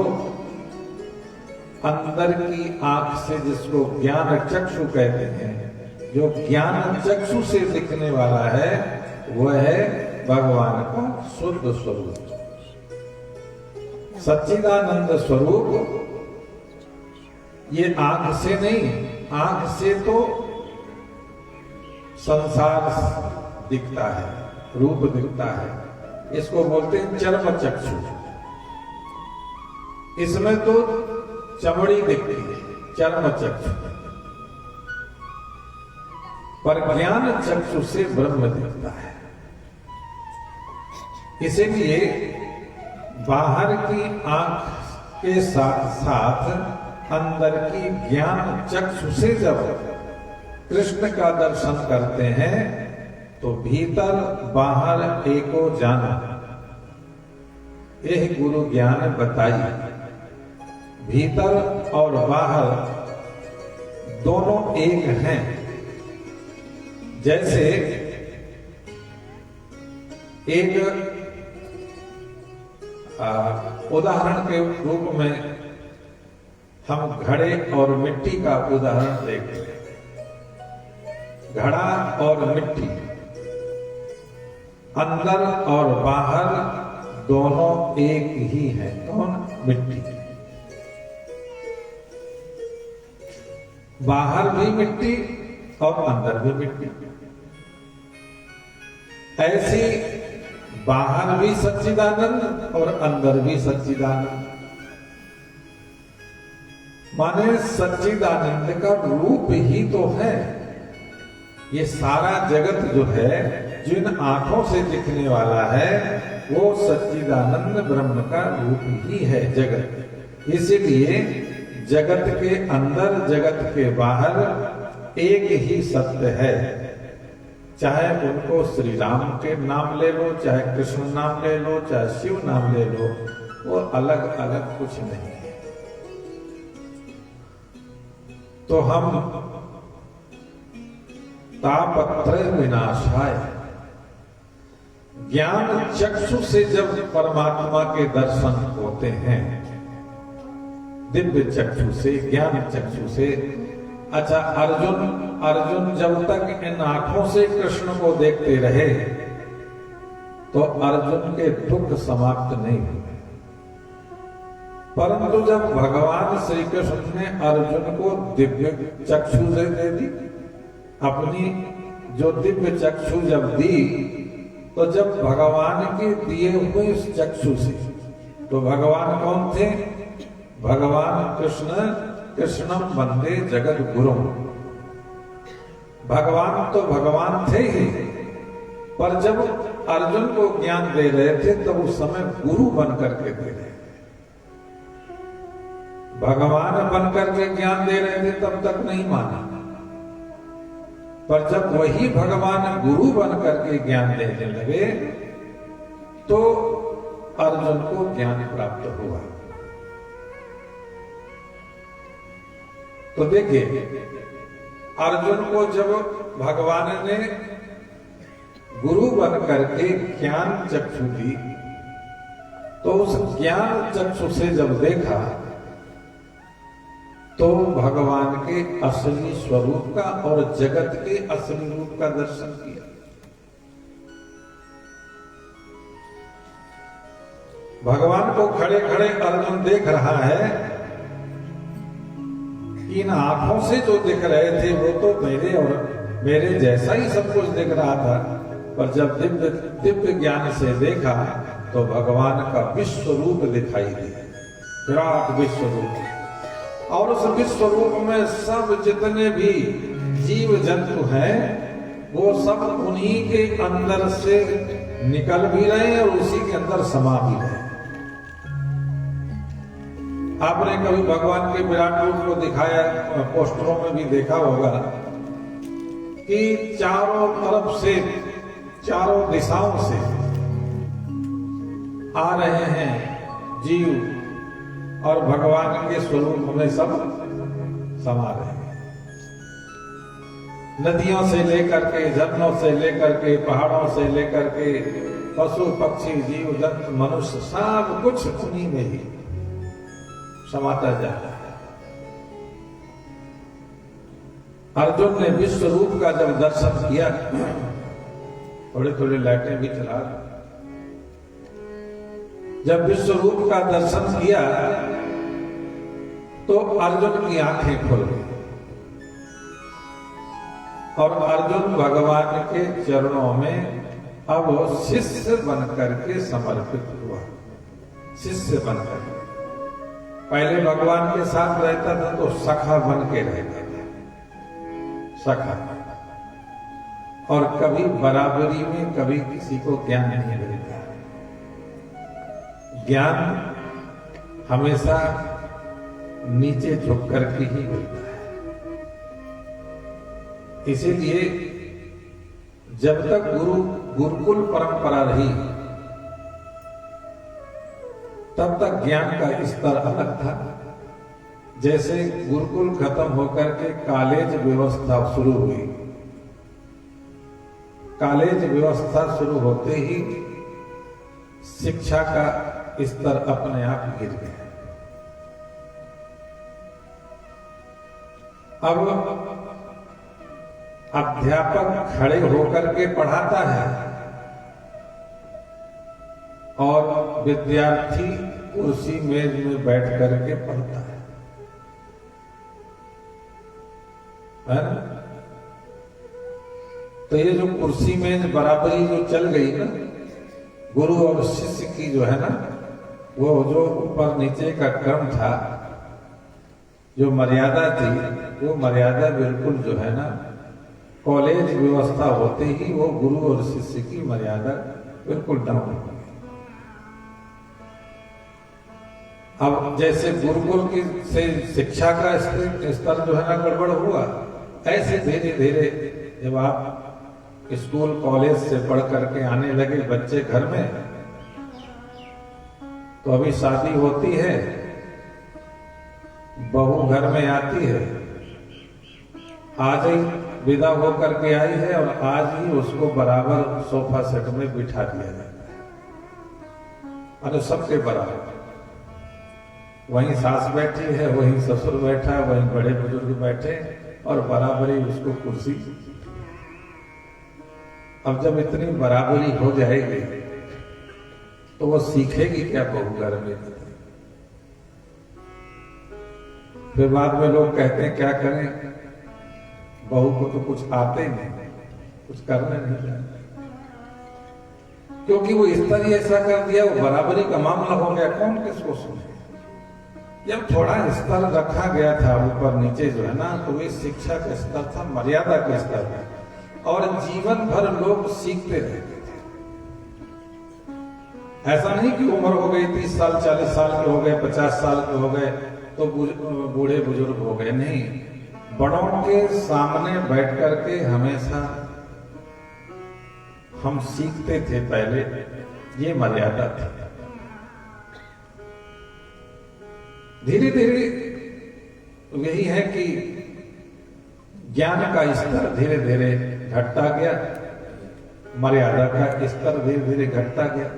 अंदर की आंख से, जिसको ज्ञान चक्षु कहते हैं, जो ज्ञान चक्षु से दिखने वाला है वह है भगवान का शुद्ध स्वरूप, सच्चिदानंद स्वरूप। ये आंख से नहीं, आंख से तो संसार दिखता है, रूप दिखता है, इसको बोलते हैं चर्म चक्षु। इसमें तो चमड़ी दिखती है, चर्म चक्षु, पर ज्ञान चक्षु से ब्रह्म दिखता है। इसीलिए बाहर की आंख के साथ साथ अंदर की ज्ञान चक्षु से जब कृष्ण का दर्शन करते हैं तो भीतर बाहर एको जाना, यह गुरु ज्ञान बताइए। भीतर और बाहर दोनों एक हैं, जैसे एक उदाहरण के रूप में हम घड़े और मिट्टी का उदाहरण देखते हैं। घड़ा और मिट्टी, अंदर और बाहर दोनों एक ही है। कौन? मिट्टी। बाहर भी मिट्टी और अंदर भी मिट्टी। ऐसी बाहर भी सच्चिदानंद और अंदर भी सच्चिदानंद। माने सच्चिदानंद का रूप ही तो है। ये सारा जगत जो है, जो इन आंखों से दिखने वाला है, वो सच्चिदानंद ब्रह्म का रूप ही है जगत। इसीलिए जगत के अंदर जगत के बाहर एक ही सत्य है। चाहे उनको श्री राम के नाम ले लो, चाहे कृष्ण नाम ले लो, चाहे शिव नाम ले लो, वो अलग अलग कुछ नहीं है। तो हम तापत्रय विनाशाय, ज्ञान चक्षु से जब परमात्मा के दर्शन होते हैं, दिव्य चक्षु से, ज्ञान चक्षु से। अच्छा, अर्जुन जब तक इन आंखों से कृष्ण को देखते रहे तो अर्जुन के दुख समाप्त नहीं हुए। परंतु जब भगवान श्री कृष्ण ने अर्जुन को दिव्य चक्षु दे दी, अपनी जो दिव्य चक्षु जब दी, तो जब भगवान के दिए हुए इस चक्षु से, तो भगवान कौन थे? भगवान कृष्णम वंदे जगत गुरु। भगवान तो भगवान थे ही, पर जब अर्जुन को ज्ञान दे रहे थे तो उस समय गुरु बन करके दे रहे थे। भगवान बन करके ज्ञान दे रहे थे तब तक नहीं माना, पर जब वही भगवान गुरु बन करके ज्ञान देने लगे तो अर्जुन को ज्ञान प्राप्त हुआ। तो देखिए, अर्जुन को जब भगवान ने गुरु बन करके ज्ञान चक्षु दी, तो उस ज्ञान चक्षु से जब देखा तो भगवान के असली स्वरूप का और जगत के असली रूप का दर्शन किया। भगवान को खड़े खड़े अर्जुन देख रहा है। इन आंखों से जो दिख रहे थे वो तो मेरे जैसा ही सब कुछ दिख रहा था, पर जब दिव्य ज्ञान से देखा तो भगवान का विश्व रूप दिखाई दिया, विराट विश्व रूप। और उस विश्व रूप में सब जितने भी जीव जंतु हैं, वो सब उन्हीं के अंदर से निकल भी रहे और उसी के अंदर समा भी रहे। आपने कभी भगवान के विराट रूप को दिखाया, पोस्टरों में भी देखा होगा कि चारों तरफ से, चारों दिशाओं से आ रहे हैं जीव और भगवान के स्वरूप में सब समा रहे हैं। नदियों से लेकर के, झरनों से लेकर के, पहाड़ों से लेकर के, पशु पक्षी जीव जंतु मनुष्य, सब कुछ उन्हीं में ही समाता जा रहा है। अर्जुन ने विश्व रूप का जब दर्शन किया, थोड़ी थोड़ी लाइटें भी चला, जब विश्व रूप का दर्शन किया तो अर्जुन की आंखें खुल गई और अर्जुन भगवान के चरणों में अब शिष्य बनकर के समर्पित हुआ। शिष्य बनकर, पहले भगवान के साथ रहता था तो सखा बन के रहता था, सखा, और कभी बराबरी में कभी किसी को ज्ञान नहीं मिलता। ज्ञान हमेशा नीचे झुक करके ही मिलता है। इसीलिए जब तक गुरुकुल परंपरा रही तब तक ज्ञान का स्तर अलग था। जैसे गुरुकुल खत्म होकर के कॉलेज व्यवस्था शुरू हुई कॉलेज व्यवस्था शुरू होते ही शिक्षा का स्तर अपने आप गिर गया। अब अध्यापक खड़े होकर के पढ़ाता है और विद्यार्थी कुर्सी मेज में बैठ करके पढ़ता है ना? तो ये जो कुर्सी मेज बराबरी जो चल गई ना, गुरु और शिष्य की जो है ना, वो जो ऊपर नीचे का क्रम था, जो मर्यादा थी, वो मर्यादा बिल्कुल जो है ना, कॉलेज व्यवस्था होते ही वो गुरु और शिष्य की मर्यादा बिल्कुल डाउन हो गई। अब जैसे गुरुकुल की से शिक्षा का स्तर जो है ना गड़बड़ हुआ, ऐसे धीरे धीरे जब आप स्कूल कॉलेज से पढ़ करके आने लगे बच्चे घर में, तो अभी शादी होती है, बहू घर में आती है, आज ही विदा होकर के आई है और आज ही उसको बराबर सोफा सेट में बिठा दिया जाता है, अरे सबके बराबर। वहीं सास बैठी है, वहीं ससुर बैठा है, वहीं बड़े बुजुर्ग बैठे और बराबरी उसको कुर्सी। अब जब इतनी बराबरी हो जाएगी तो वो सीखेगी क्या बहू घर में? फिर बाद में लोग कहते हैं क्या करें, बहू को तो कुछ आते ही नहीं, कुछ करना नहीं जानते, क्योंकि वो स्तर ही ऐसा कर दिया, वो बराबरी का मामला हो गया, कौन किसको सुने। जब थोड़ा स्तर रखा गया था ऊपर नीचे जो है ना, तो ये शिक्षा का स्तर था, मर्यादा का स्तर था, और जीवन भर लोग सीखते रहते थे। ऐसा नहीं कि उम्र हो गई 30 साल 40 साल के हो गए, 50 साल के हो गए तो बूढ़े बुजुर्ग हो गए, नहीं, बड़ों के सामने बैठ करके हमेशा हम सीखते थे पहले, ये मर्यादा थी। धीरे धीरे यही है कि ज्ञान का स्तर धीरे धीरे घटता गया, मर्यादा का स्तर धीरे धीरे घटता गया।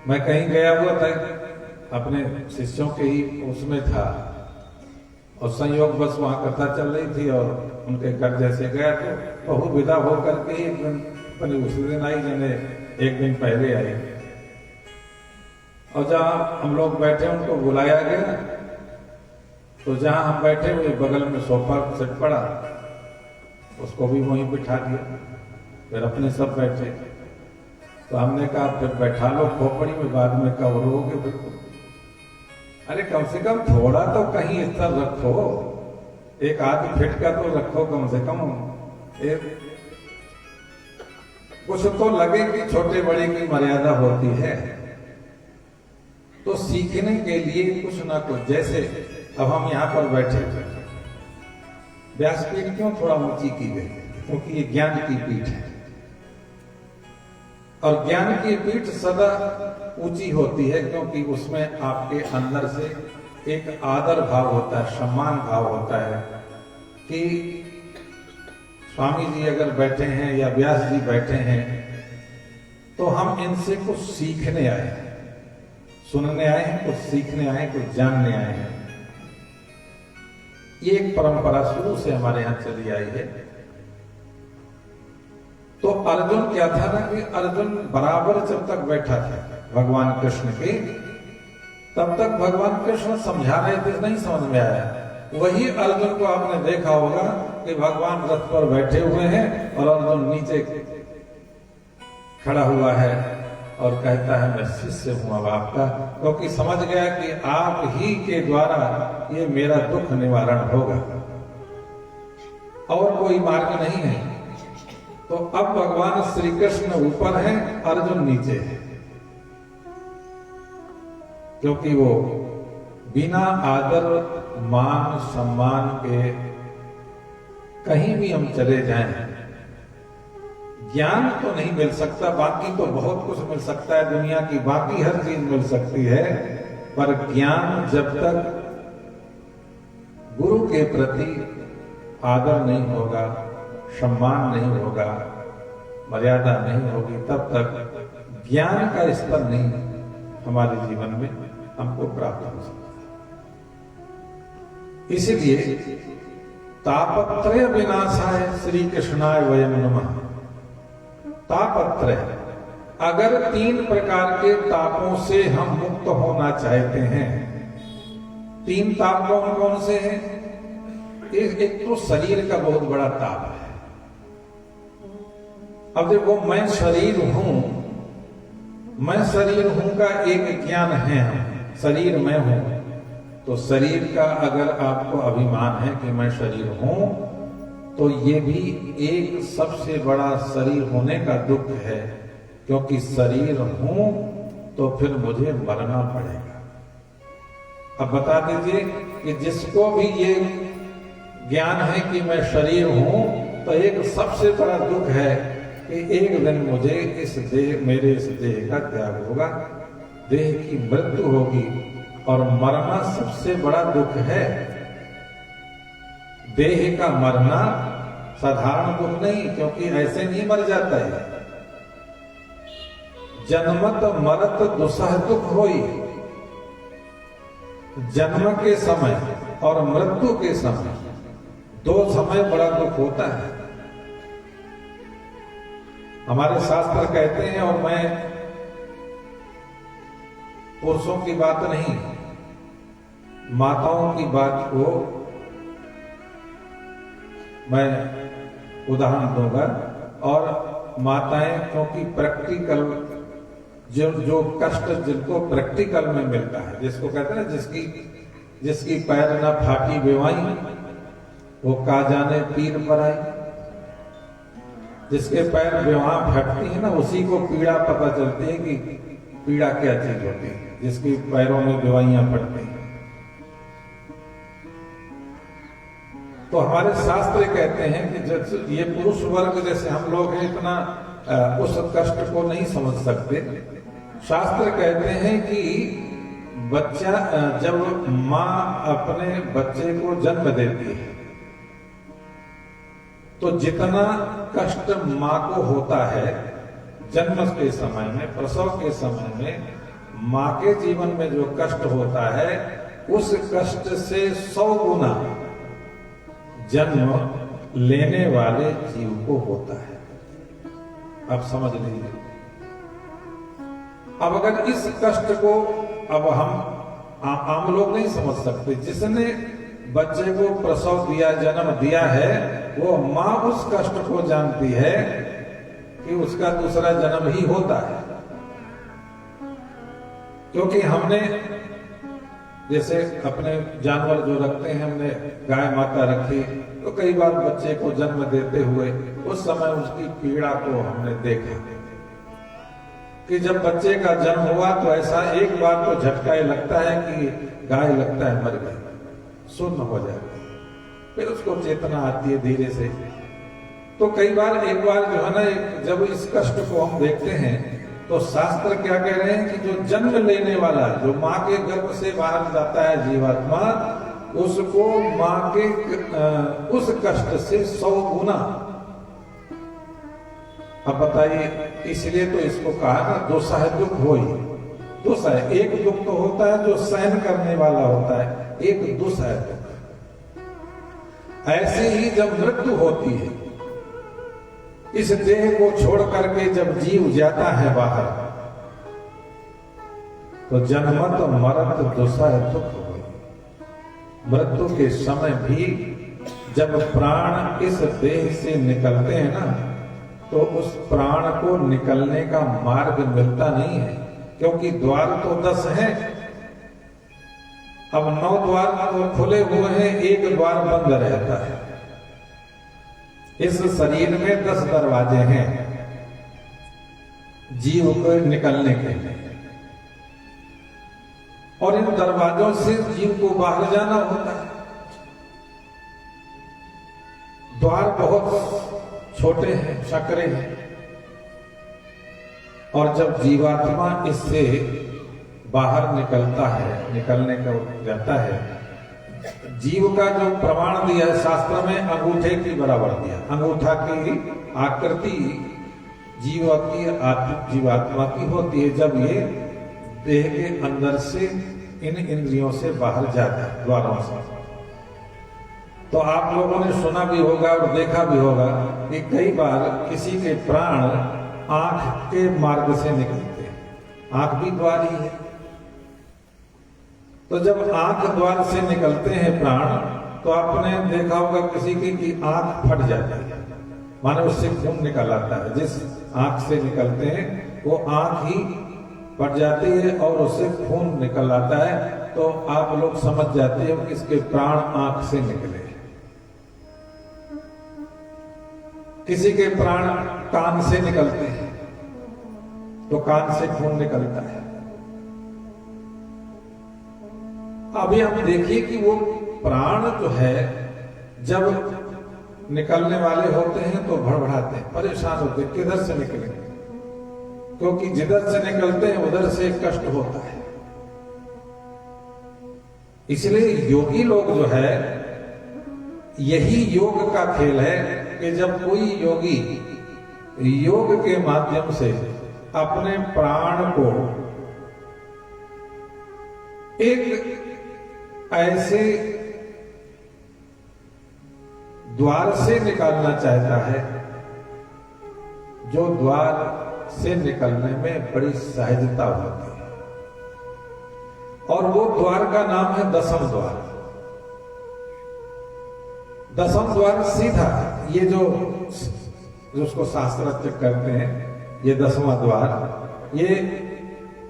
मैं कहीं गया हुआ था, अपने शिष्यों के ही उसमें था, और संयोग बस वहां कथा चल रही थी और उनके घर जैसे गया तो बहू विदा होकर के एक दिन उसी दिन आई, मैंने एक दिन पहले आई, और जहां हम लोग बैठे उनको बुलाया गया, तो जहां हम बैठे हुए बगल में सोफा सेट पड़ा, उसको भी वहीं बिठा दिया, फिर अपने सब बैठे। तो हमने कहा फिर बैठा लो खोपड़ी में, बाद में कवरोगे बिल्कुल। अरे कम से कम थोड़ा तो कहीं स्तर रखो, एक आध फीट का तो रखो कम से कम, एक कुछ तो लगे कि छोटे बड़े की मर्यादा होती है। तो सीखने के लिए कुछ ना कुछ, जैसे अब हम यहाँ पर बैठे थे, व्यासपीठ क्यों थोड़ा ऊंची की गई? क्योंकि ये ज्ञान की पीठ है, और ज्ञान की पीठ सदा ऊंची होती है, क्योंकि उसमें आपके अंदर से एक आदर भाव होता है, सम्मान भाव होता है कि स्वामी जी अगर बैठे हैं या व्यास जी बैठे हैं तो हम इनसे कुछ सीखने आए हैं, सुनने आए हैं, कुछ सीखने आए हैं, कुछ जानने आए हैं। ये एक परंपरा शुरू से हमारे यहां चली आई है। तो अर्जुन क्या था ना कि अर्जुन बराबर जब तक बैठा था भगवान कृष्ण के, तब तक भगवान कृष्ण समझा रहे थे, नहीं समझ में आया। वही अर्जुन को आपने देखा होगा कि भगवान रथ पर बैठे हुए हैं और अर्जुन नीचे खड़ा हुआ है और कहता है मैं शिष्य हूं अब आपका, क्योंकि समझ गया कि आप ही के द्वारा ये मेरा दुख निवारण होगा, और कोई मार्ग नहीं है। तो अब भगवान श्री कृष्ण ऊपर हैं, अर्जुन नीचे है, क्योंकि वो बिना आदर मान सम्मान के कहीं भी हम चले जाएं, ज्ञान तो नहीं मिल सकता, बाकी तो बहुत कुछ मिल सकता है, दुनिया की बाकी हर चीज मिल सकती है, पर ज्ञान जब तक गुरु के प्रति आदर नहीं होगा, सम्मान नहीं होगा, मर्यादा नहीं होगी, तब तक ज्ञान का स्तर नहीं हमारे जीवन में हमको प्राप्त हो सकता। इसलिए तापत्रय विनाशाय श्री कृष्णाय वयम नमः। तापत्रय, अगर 3 प्रकार के तापों से हम मुक्त होना चाहते हैं, 3 ताप कौन कौन से हैं? एक तो शरीर का बहुत बड़ा ताप है। अब देखो, मैं शरीर हूं का एक ज्ञान है, शरीर मैं हूं। तो शरीर का अगर आपको अभिमान है कि मैं शरीर हूं, तो ये भी एक सबसे बड़ा शरीर होने का दुख है, क्योंकि शरीर हूं तो फिर मुझे मरना पड़ेगा। अब बता दीजिए कि जिसको भी ये ज्ञान है कि मैं शरीर हूं, तो एक सबसे बड़ा दुख है कि एक दिन मुझे मेरे इस देह का त्याग होगा, देह की मृत्यु होगी, और मरना सबसे बड़ा दुख है। देह का मरना साधारण दुख नहीं, क्योंकि ऐसे नहीं मर जाता है। जन्मत मरत दुसह दुख होई। जन्म के समय और मृत्यु के समय 2 समय बड़ा दुख होता है। हमारे शास्त्र कहते हैं, और मैं पुरुषों की बात नहीं, माताओं की बात को मैं उदाहरण दूंगा। और माताएं, क्योंकि प्रैक्टिकल जो कष्ट जिनको प्रैक्टिकल में मिलता है, जिसको कहते हैं जिसकी पैर ना फाटी बेवाई, वो का जाने पीर पर आई। जिसके पैर बेवा फटती है ना, उसी को पीड़ा पता चलती है कि पीड़ा क्या चीज होती है, जिसकी पैरों में बेवाइयां फटती हैं। तो हमारे शास्त्र कहते हैं कि ये पुरुष वर्ग जैसे हम लोग हैं, इतना उस कष्ट को नहीं समझ सकते। शास्त्र कहते हैं कि बच्चा, जब माँ अपने बच्चे को जन्म देती है, तो जितना कष्ट माँ को होता है जन्म के समय में, प्रसव के समय में, माँ के जीवन में जो कष्ट होता है, उस कष्ट से 100 गुना जन्म लेने वाले जीव को होता है। अब समझ लीजिए। अब अगर इस कष्ट को अब हम आम लोग नहीं समझ सकते, जिसने बच्चे को प्रसव दिया, जन्म दिया है, वो माँ उस कष्ट को जानती है कि उसका दूसरा जन्म ही होता है। क्योंकि हमने जैसे अपने जानवर जो रखते हैं, हमने गाय माता रखी, तो कई बार बच्चे को जन्म देते हुए उस समय उसकी पीड़ा को हमने देखा कि जब बच्चे का जन्म हुआ तो ऐसा एक बार तो झटका लगता है कि गाय लगता है मर गई, सुन्न हो जाती है, फिर उसको चेतना आती है धीरे से। तो कई बार एक बार जो है ना, जब इस कष्ट को हम देखते हैं, तो शास्त्र क्या कह रहे हैं कि जो जन्म लेने वाला, जो माँ के गर्भ से बाहर जाता है जीवात्मा, उसको माँ के उस कष्ट से 100 गुना। अब बताइए, इसलिए तो इसको कहा ना दुसह दुख होई। दुसह, एक दुख तो होता है जो सहन करने वाला होता है, एक दुसह दुख। ऐसे ही जब मृत्यु होती है, इस देह को छोड़ करके जब जीव जाता है बाहर, तो जन्मत मरत दुसह दुख हो। मृत्यु के समय भी जब प्राण इस देह से निकलते हैं ना, तो उस प्राण को निकलने का मार्ग मिलता नहीं है, क्योंकि द्वार तो 10 हैं। अब 9 द्वार तो खुले हुए हैं, एक द्वार बंद रहता है। इस शरीर में 10 दरवाजे हैं जीव को निकलने के लिए, और इन दरवाजों से जीव को बाहर जाना होता है। द्वार बहुत छोटे हैं, सकरे हैं, और जब जीवात्मा इससे बाहर निकलता है, निकलने का जाता है, जीव का जो प्रमाण दिया है शास्त्र में, अंगूठे की बराबर दिया। अंगूठा की आकृति जीवात्मा की होती है जब ये देह के अंदर से इन इंद्रियों से बाहर जाता है द्वारों से। तो आप लोगों ने सुना भी होगा और देखा भी होगा कि कई बार किसी के प्राण आंख के मार्ग से निकलते हैं। आंख भी द्वार ही है। तो जब आंख द्वार से निकलते हैं प्राण, तो आपने देखा होगा किसी की आंख फट जाती है, माने उससे खून निकल आता है। जिस आंख से निकलते हैं वो आंख ही फट जाती है और उससे खून निकल आता है, तो आप लोग समझ जाते हो कि इसके प्राण आंख से निकले। किसी के प्राण कान से निकलते हैं तो कान से खून निकलता है। अभी हम देखिए कि वो प्राण जो है जब निकलने वाले होते हैं तो भड़बड़ाते हैं, परेशान होते हैं, किधर से निकलेंगे, क्योंकि जिधर से निकलते हैं उधर से कष्ट होता है। इसलिए योगी लोग जो है, यही योग का खेल है कि जब कोई योगी योग के माध्यम से अपने प्राण को एक ऐसे द्वार से निकालना चाहता है जो द्वार से निकलने में बड़ी सहजता होती है, और वो द्वार का नाम है दसम द्वार। दसम द्वार सीधा, ये जो उसको शास्त्रार्थ करते हैं, ये 10वां द्वार, ये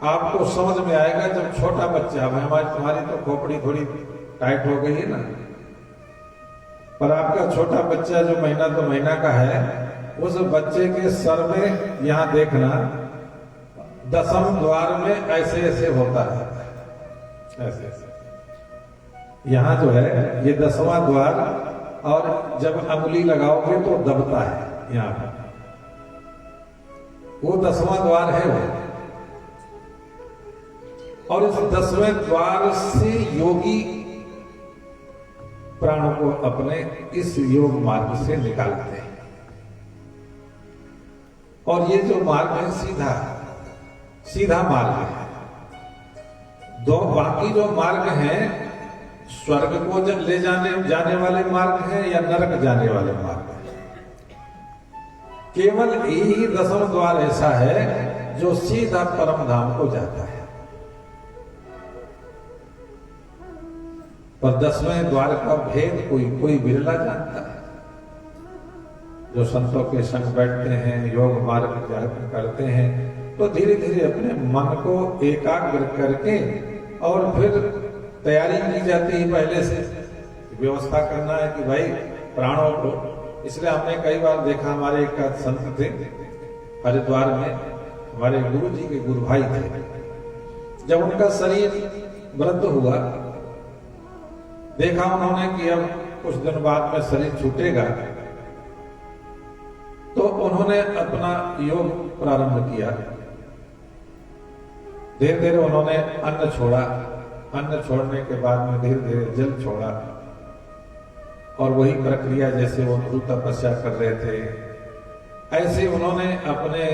आपको समझ में आएगा जब छोटा बच्चा, तुम्हारी तो खोपड़ी थोड़ी टाइट हो गई है ना, पर आपका छोटा बच्चा जो महीना का है, उस बच्चे के सर में यहां देखना 10वें द्वार में ऐसे ऐसे होता है, ऐसे ऐसे यहां जो है ये 10वां द्वार, और जब अंगुली लगाओगे तो दबता है यहां पर, वो 10वां द्वार है वो। और इस 10वें द्वार से योगी प्राणों को अपने इस योग मार्ग से निकालते हैं। और ये जो मार्ग है सीधा मार्ग है। दो बाकी जो मार्ग हैं, स्वर्ग को ले जाने वाले मार्ग हैं या नरक जाने वाले मार्ग हैं। केवल यही 10वां द्वार ऐसा है जो सीधा परम धाम को जाता है। पर 10वें द्वार का भेद कोई बिरला जानता है। जो संतों के संग बैठते हैं, योग मार्ग करते हैं, तो धीरे धीरे अपने मन को एकाग्र करके और फिर तैयारी की जाती है, पहले से व्यवस्था करना है कि भाई प्राणों को। इसलिए हमने कई बार देखा, हमारे एक संत थे हरिद्वार में, हमारे गुरु जी के गुरु भाई थे, जब उनका शरीर वृद्ध हुआ, देखा उन्होंने कि अब कुछ दिन बाद में शरीर छूटेगा, तो उन्होंने अपना योग प्रारंभ किया। धीरे धीरे उन्होंने अन्न छोड़ा, अन्न छोड़ने के बाद में धीरे धीरे जल छोड़ा, और वही प्रक्रिया जैसे वो गुरु तपस्या कर रहे थे, ऐसे उन्होंने अपने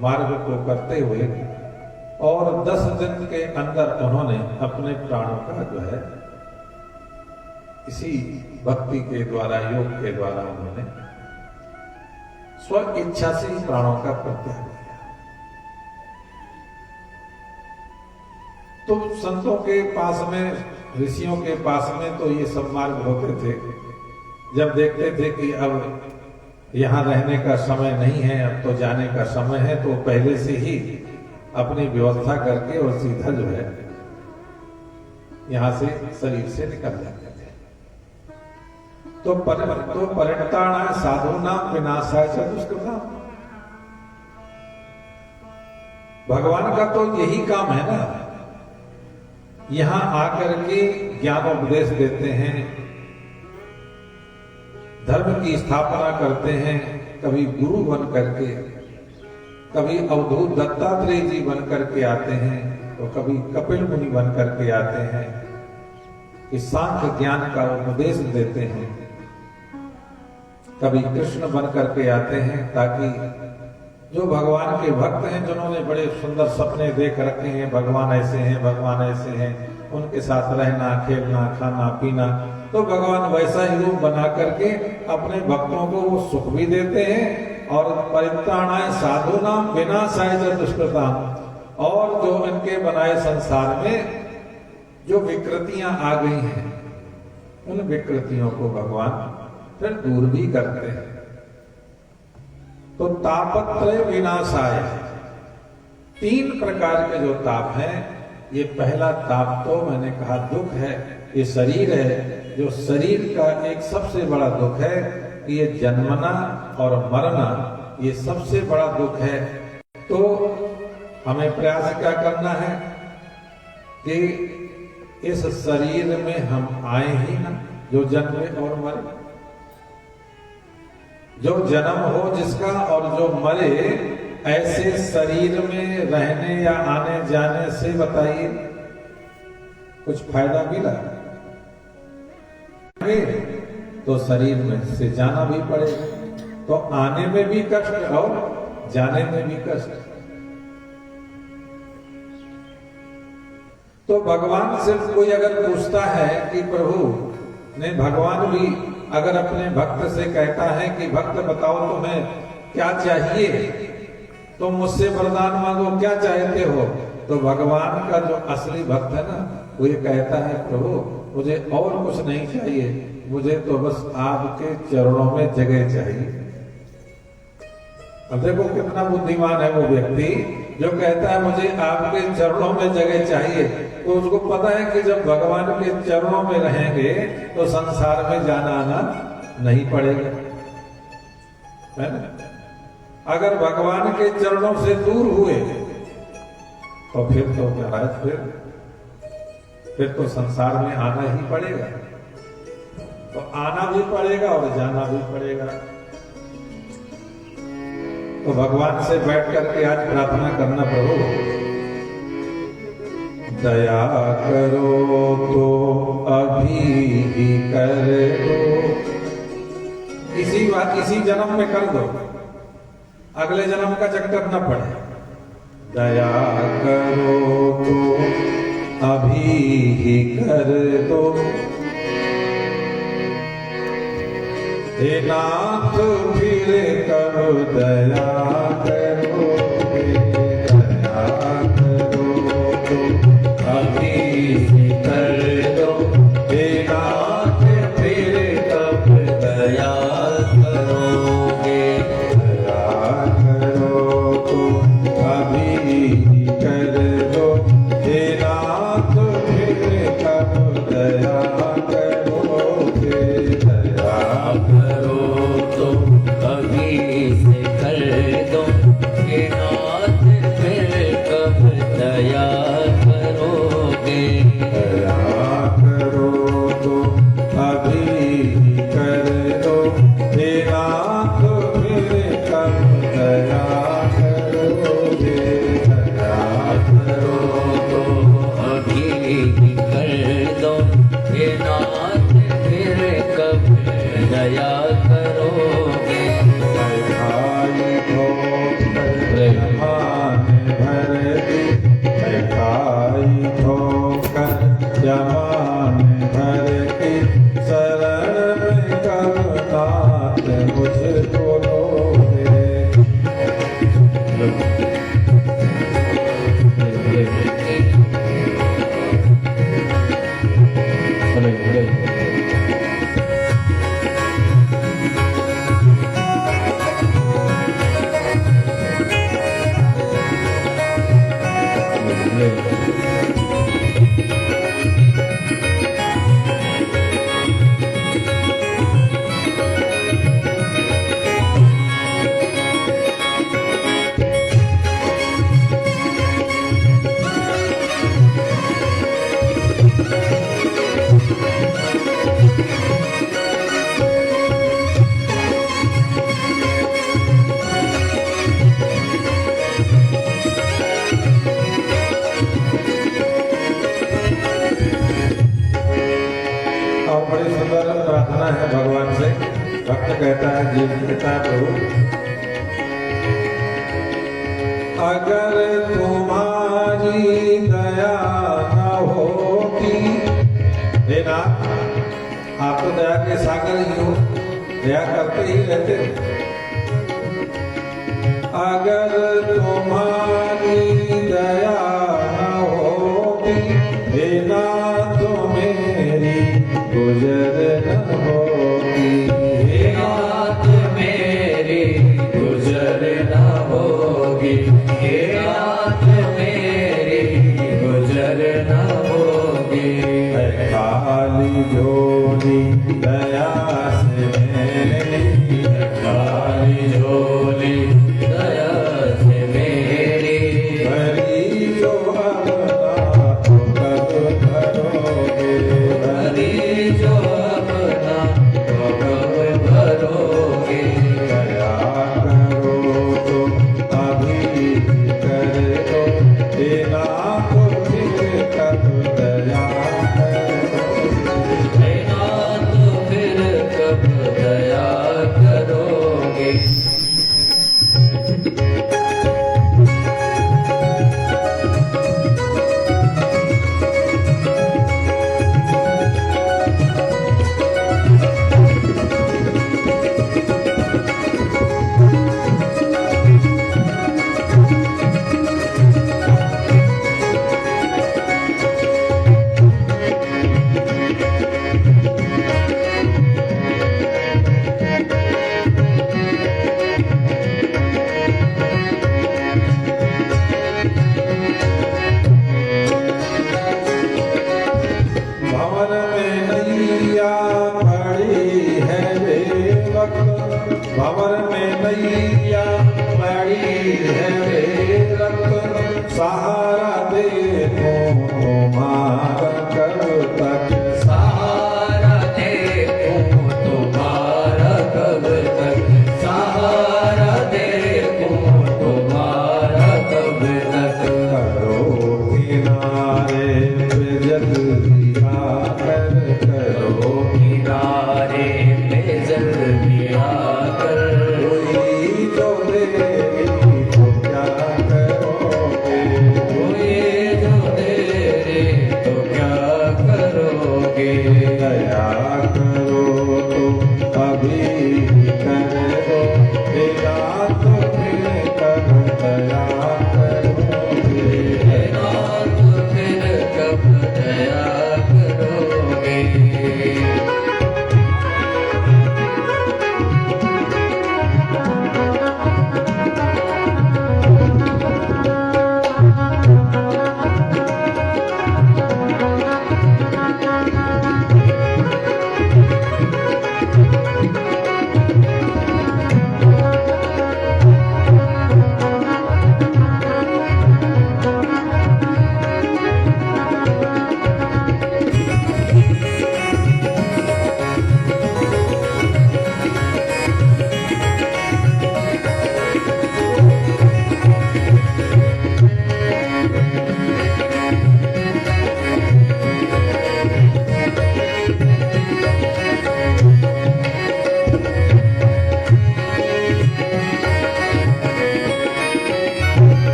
मार्ग को करते हुए, और 10 दिन के अंदर उन्होंने अपने प्राणों का जो है इसी भक्ति के द्वारा, योग के द्वारा उन्होंने स्व इच्छा से ही प्राणों का परित्याग किया। तो संतों के पास में, ऋषियों के पास में तो ये सब मार्ग होते थे। जब देखते थे कि अब यहाँ रहने का समय नहीं है, अब तो जाने का समय है, तो पहले से ही अपनी व्यवस्था करके और सीधा जो है यहाँ से शरीर से निकल जाते थे। तो परिणताणां साधूनां विनाशाय च दुष्कृताम्। भगवान का तो यही काम है ना, यहां आकर के ज्ञानोपदेश देते हैं, धर्म की स्थापना करते हैं, कभी गुरु बन करके, कभी अवधूत दत्तात्रेय जी बन करके आते हैं, तो कभी कपिल मुनि बन करके आते हैं, कि सांख्य ज्ञान का उपदेश देते हैं, कभी कृष्ण बन करके आते हैं ताकि जो भगवान के भक्त हैं, जिन्होंने बड़े सुंदर सपने देख रखे हैं, भगवान ऐसे हैं, भगवान ऐसे हैं, उनके साथ रहना, खेलना, खाना पीना, तो भगवान वैसा ही रूप बना करके अपने भक्तों को वो सुख भी देते हैं और परित्राणाय साधूनाम विनाशाय च दुष्कृताम, और जो इनके बनाए संसार में जो विकृतियां आ गई हैं, उन विकृतियों को भगवान फिर दूर भी करते हैं। तो तापत्रय विनाशाय, 3 प्रकार के जो ताप हैं, ये पहला ताप तो मैंने कहा दुख है, ये शरीर है, जो शरीर का एक सबसे बड़ा दुख है कि ये जन्मना और मरना, ये सबसे बड़ा दुख है। तो हमें प्रयास क्या करना है कि इस शरीर में हम आए ही ना, जो जन्मे और मरे, जो जन्म हो जिसका और जो मरे, ऐसे शरीर में रहने या आने जाने से बताइए कुछ फायदा मिला? तो शरीर में से जाना भी पड़ेगा, तो आने में भी कष्ट और जाने में भी कष्ट। तो भगवान से कोई अगर पूछता है कि प्रभु ने, भगवान भी अगर अपने भक्त से कहता है कि भक्त बताओ तुम्हें क्या चाहिए, तो मुझसे वरदान मांगो, क्या चाहते हो? तो भगवान का जो असली भक्त है ना, वो ये कहता है प्रभु मुझे और कुछ नहीं चाहिए, मुझे तो बस आपके चरणों में जगह चाहिए। अब देखो कितना बुद्धिमान है वो व्यक्ति जो कहता है मुझे आपके चरणों में जगह चाहिए। तो उसको पता है कि जब भगवान के चरणों में रहेंगे तो संसार में जाना आना नहीं पड़ेगा, है ना? अगर भगवान के चरणों से दूर हुए तो फिर तो क्या है, फिर तो संसार में आना ही पड़ेगा, तो आना भी पड़ेगा और जाना भी पड़ेगा। तो भगवान से बैठ करके आज प्रार्थना करना, प्रभु दया करो तो अभी ही कर दो, इसी जन्म में कर दो, अगले जन्म का चक्कर न पड़े। दया करो तो अभी ही कर दो, हे नाथ फिर कब दया करो, दया करो तो अभी ही कर दो, हे नाथ फिर कब दया करोगे, दया करो तो अभी ही कर दो, हे नाथ फिर कब दया करोगे, दया करो तो अभी से कर अगर तुम्हारी दया न होती। हे नाथ, आप तो दया के सागर ही हो, दया करते ही रहते हो। अगर तुम्हारी दया न होती, हे नाथ मेरी गुजर न होती। हे नाथ मेरी गुजर न होगी, हे नाथ मेरी गुजर न होगी। खाली झोली दया से मेरी, खाली झोली दया से मेरी, भरी जो अपना तो कब भरोगे। भरी जो अपना तो कब भरोगे। दया करो तो अभी कर दो, देना तो फिर कब दया करो। हे नाथ फिर कब दया करोगे। भवन में नैया पड़ी है बेवक, भवन में नैया पड़ी है बेवक। सहारा देखो तुम्हारा कब तक। सहारा देखूं तुम्हारा कब तक, सहारा देखूं तुम्हारा कब तक। करो किनारे पे जल्दी आकर, करो किनारे पे जल्दी आकर। कोई जो देगी तो क्या करोगे। कोई जो तेरे तो क्या करोगे। दया करो तो अभी कर दो, देना तो फिर कब दया करोगे। हे नाथ फिर कब दया करोगे।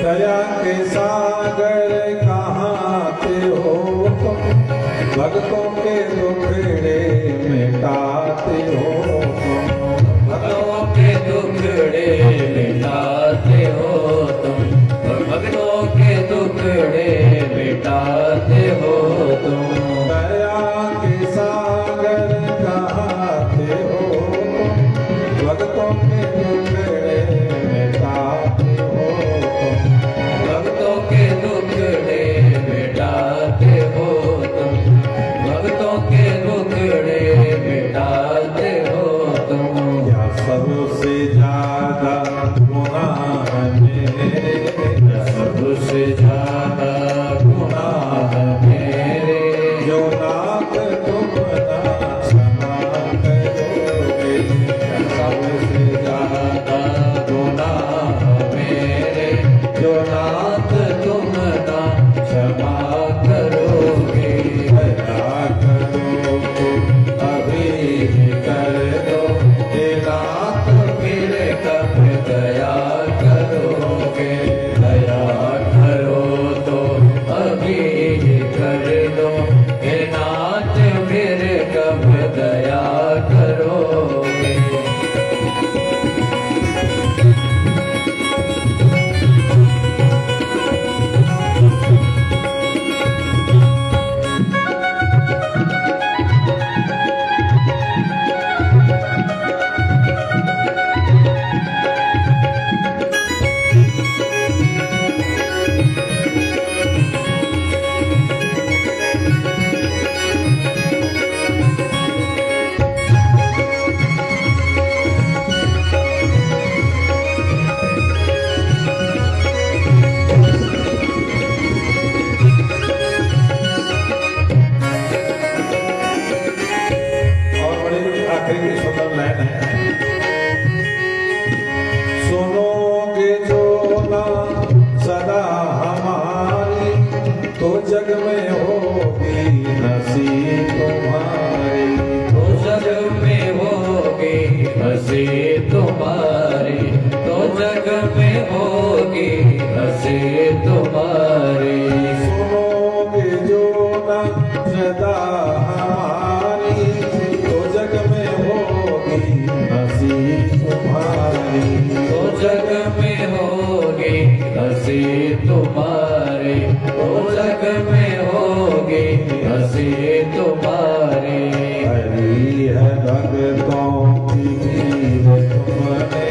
दया के सागर कहाँ से हो तुम, भक्तों के दुखड़े मिटाते हो तुम। भक्तों के दुखड़े मिटाते हो तुम, भक्तों के दुखड़े मिटाते हो तुम। दया के सागर कहाँ से हो तुम, भक्तों के दुखड़े मिटाते हो तुम। भक्तों के दुखड़े मिटाते हो तुम, भक्तों के दुखड़े मिटाते हो तुम। या सबसे ज्यादा गुनाह मेरे, या सबसे ज्यादा गुनाह मेरे, जो नाथ तुम ना क्षमा करोगे। सबसे ज्यादा गुनाह मेरे, जो नाथ तुम ना क्षमा करोगे। दया करो तो अभी कर दो, हे नाथ फिर कब दया करोगे। हंसे तुम्हारे। सुनोगे जो न सदा हमारी, तो जग में होगी हंसी तुम्हारी। तो जग में होगी हंसी तुम्हारी, तो जग में होगी हंसी तुम्हारी। हरी है भगतों की भीड़ तुमने,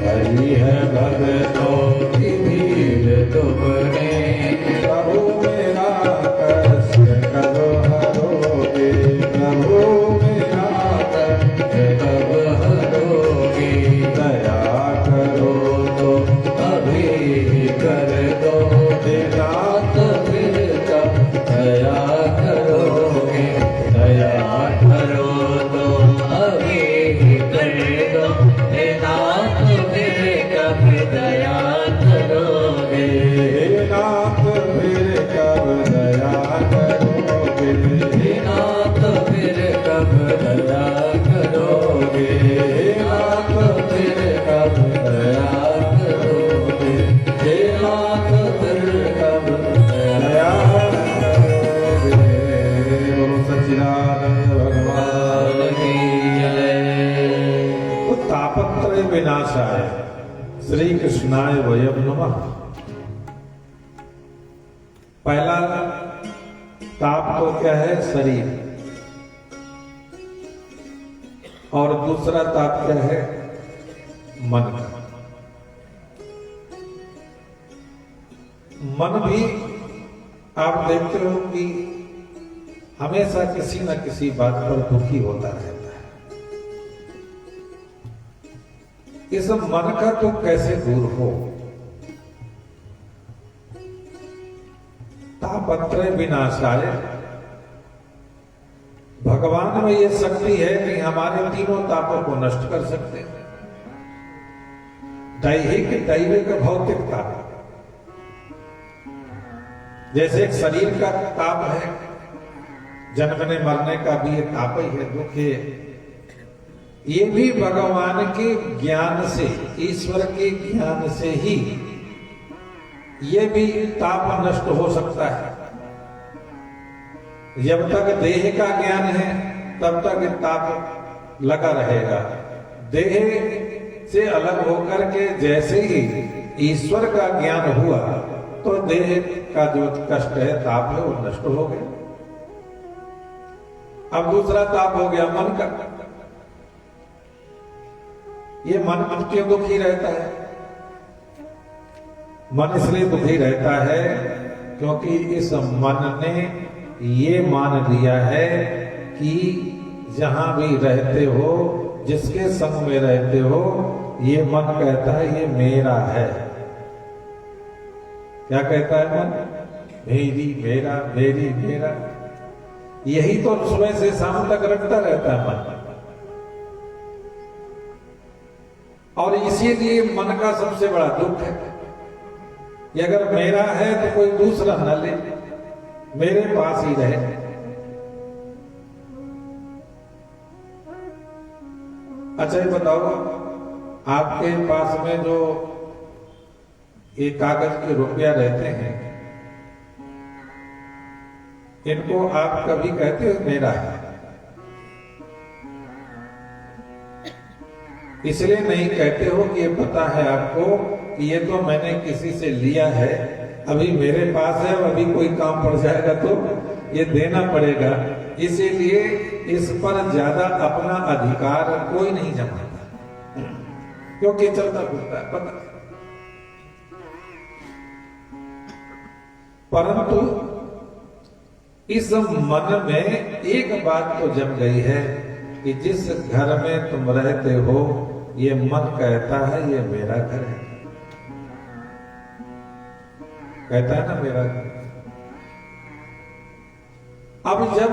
हरी है भगतों की भीड़ तुमने। प्रभु मेरा कष्ट करो हरोगे, प्रभु मेरा कष्ट कब हरोगे। दया करो तो अभी कर दो देना नाथ, फिर कब दया करोगे। दया करो तो अभी कर दो हे नाथ, फिर कब दया करोगे। हे नाथ फिर कब दया करोगे। हे नाथ, फिर कब दया करोगे। हे नाथ, फिर कब दया करोगे। हे नाथ, फिर कब दया दया करोगे। बोलो सच्चिदानंद भगवान की जय। तो तापत्रय विनाशाय श्री कृष्णाय वयम नमः। पहला ताप तो क्या है? शरीर। और दूसरा ताप क्या है? मन का। मन भी आप देखते हो कि हमेशा किसी न किसी बात पर दुखी होता रहता है। इस मन का तो कैसे दूर हो? तापत्रय विनाशाय, भगवान में यह शक्ति है कि हमारे तीनों तापों को नष्ट कर सकते हैं। दैहिक, दैविक, भौतिक ताप। जैसे एक शरीर का ताप है, जन्मने मरने का भी ये ताप ही है, दुख है। ये भी भगवान के ज्ञान से, ईश्वर के ज्ञान से ही ये भी ताप नष्ट हो सकता है। जब तक देह का ज्ञान है तब तक ताप लगा रहेगा। देह से अलग होकर के जैसे ही ईश्वर का ज्ञान हुआ तो देह का जो कष्ट है, ताप है, वो नष्ट हो गया। अब दूसरा ताप हो गया मन का। ये मन क्यों दुखी रहता है? मन इसलिए दुखी रहता है क्योंकि इस मन ने ये मान लिया है कि जहां भी रहते हो, जिसके संग में रहते हो, ये मन कहता है ये मेरा है। क्या कहता है मन? मेरी, मेरा, मेरी, मेरा। यही तो सुबह से शाम तक रखता रहता है मन। और इसीलिए मन का सबसे बड़ा दुख है कि अगर मेरा है तो कोई दूसरा न ले, मेरे पास ही रहे। अच्छा ये बताओ, आपके पास में जो ये कागज के रुपया रहते हैं, इनको आप कभी कहते हो मेरा है? इसलिए नहीं कहते हो कि ये पता है आपको कि ये तो मैंने किसी से लिया है, अभी मेरे पास है, अभी कोई काम पड़ जाएगा तो ये देना पड़ेगा। इसीलिए इस पर ज्यादा अपना अधिकार कोई नहीं जमाता, क्योंकि चलता फिरता है, पता है। परंतु इस मन में एक बात तो जम गई है कि जिस घर में तुम रहते हो, ये मन कहता है ये मेरा घर है। कहता है ना मेरा घर। अब जब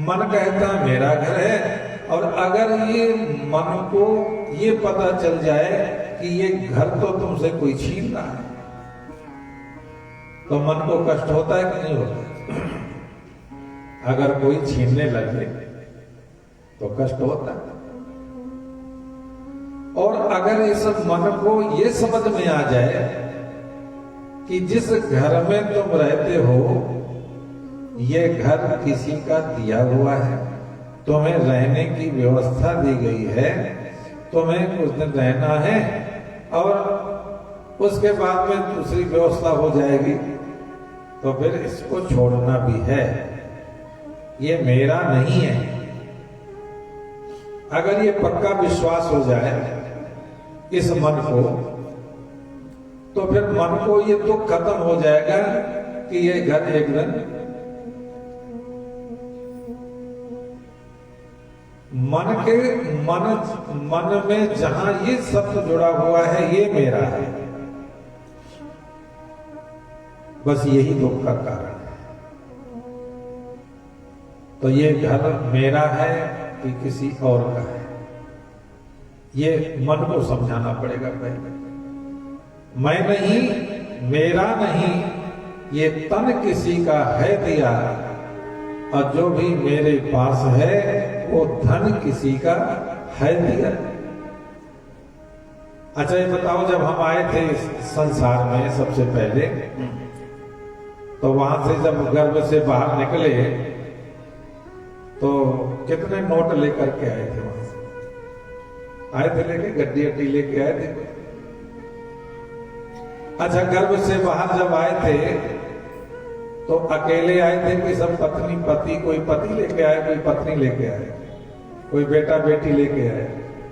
मन कहता है मेरा घर है, और अगर ये मन को ये पता चल जाए कि ये घर तो तुमसे कोई छीन रहा है, तो मन को कष्ट होता है कि नहीं होता? अगर कोई छीनने लगे तो कष्ट होता है। और अगर इस मन को ये समझ में आ जाए कि जिस घर में तुम रहते हो ये घर किसी का दिया हुआ है, तुम्हें रहने की व्यवस्था दी गई है, तुम्हें कुछ दिन रहना है और उसके बाद में दूसरी व्यवस्था हो जाएगी, तो फिर इसको छोड़ना भी है, ये मेरा नहीं है। अगर ये पक्का विश्वास हो जाए इस मन को, तो फिर मन को ये दुख खत्म हो जाएगा कि ये घर एक दिन मन में जहां ये शब्द जुड़ा हुआ है ये मेरा है, बस यही दुख का कारण है। तो ये घर मेरा है कि किसी और का है, ये मन को समझाना पड़ेगा पहले। मैं नहीं, मेरा नहीं, ये तन किसी का है दिया, और जो भी मेरे पास है वो धन किसी का है दिया। अच्छा ये बताओ, जब हम आए थे इस संसार में सबसे पहले, तो वहां से जब गर्भ से बाहर निकले तो कितने नोट लेकर के आए थे? वहां से आए थे लेके, गड्डी अड्डी लेके आए थे। अच्छा, गर्भ से बाहर जब आए थे तो अकेले आए थे कि सब पत्नी पति, कोई पति लेके आए, कोई पत्नी लेके आए, कोई बेटा बेटी लेके आए?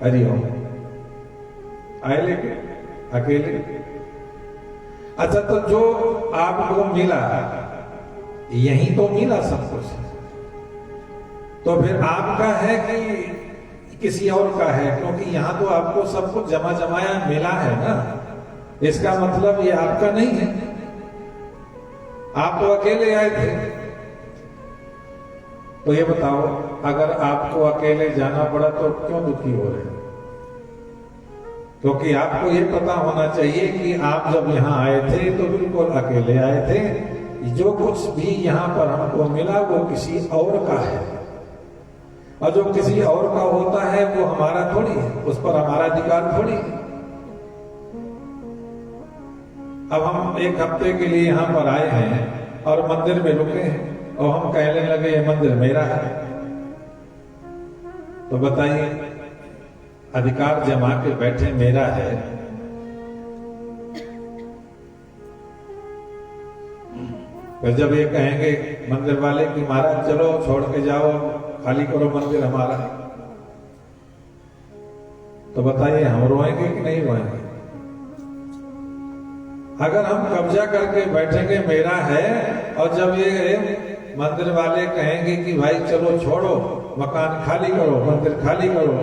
हरिओम, आए लेके अकेले? अच्छा, तो जो आपको मिला यही तो मिला सब कुछ, तो फिर आपका है कि किसी और का है? क्योंकि यहां तो आपको सब कुछ जमा जमाया मिला है ना, इसका मतलब ये आपका नहीं है। आप तो अकेले आए थे। तो ये बताओ, अगर आपको अकेले जाना पड़ा तो क्यों दुखी हो रहे हैं? क्योंकि आपको ये पता होना चाहिए कि आप जब यहाँ आए थे तो बिल्कुल अकेले आए थे। जो कुछ भी यहाँ पर हमको मिला वो किसी और का है, और जो किसी और का होता है वो हमारा थोड़ी है, उस पर हमारा अधिकार थोड़ी है। अब हम एक हफ्ते के लिए यहाँ पर आए हैं और मंदिर में रुके हैं और हम कहने लगे ये मंदिर मेरा है, तो बताइए, अधिकार जमा के बैठे मेरा है, फिर जब ये कहेंगे मंदिर वाले कि महाराज चलो छोड़ के जाओ, खाली करो मंदिर हमारा, तो बताइए हम रोएंगे कि नहीं रोएंगे? अगर हम कब्जा करके बैठेंगे मेरा है, और जब ये मंदिर वाले कहेंगे कि भाई चलो छोड़ो, मकान खाली करो, मंदिर खाली करो,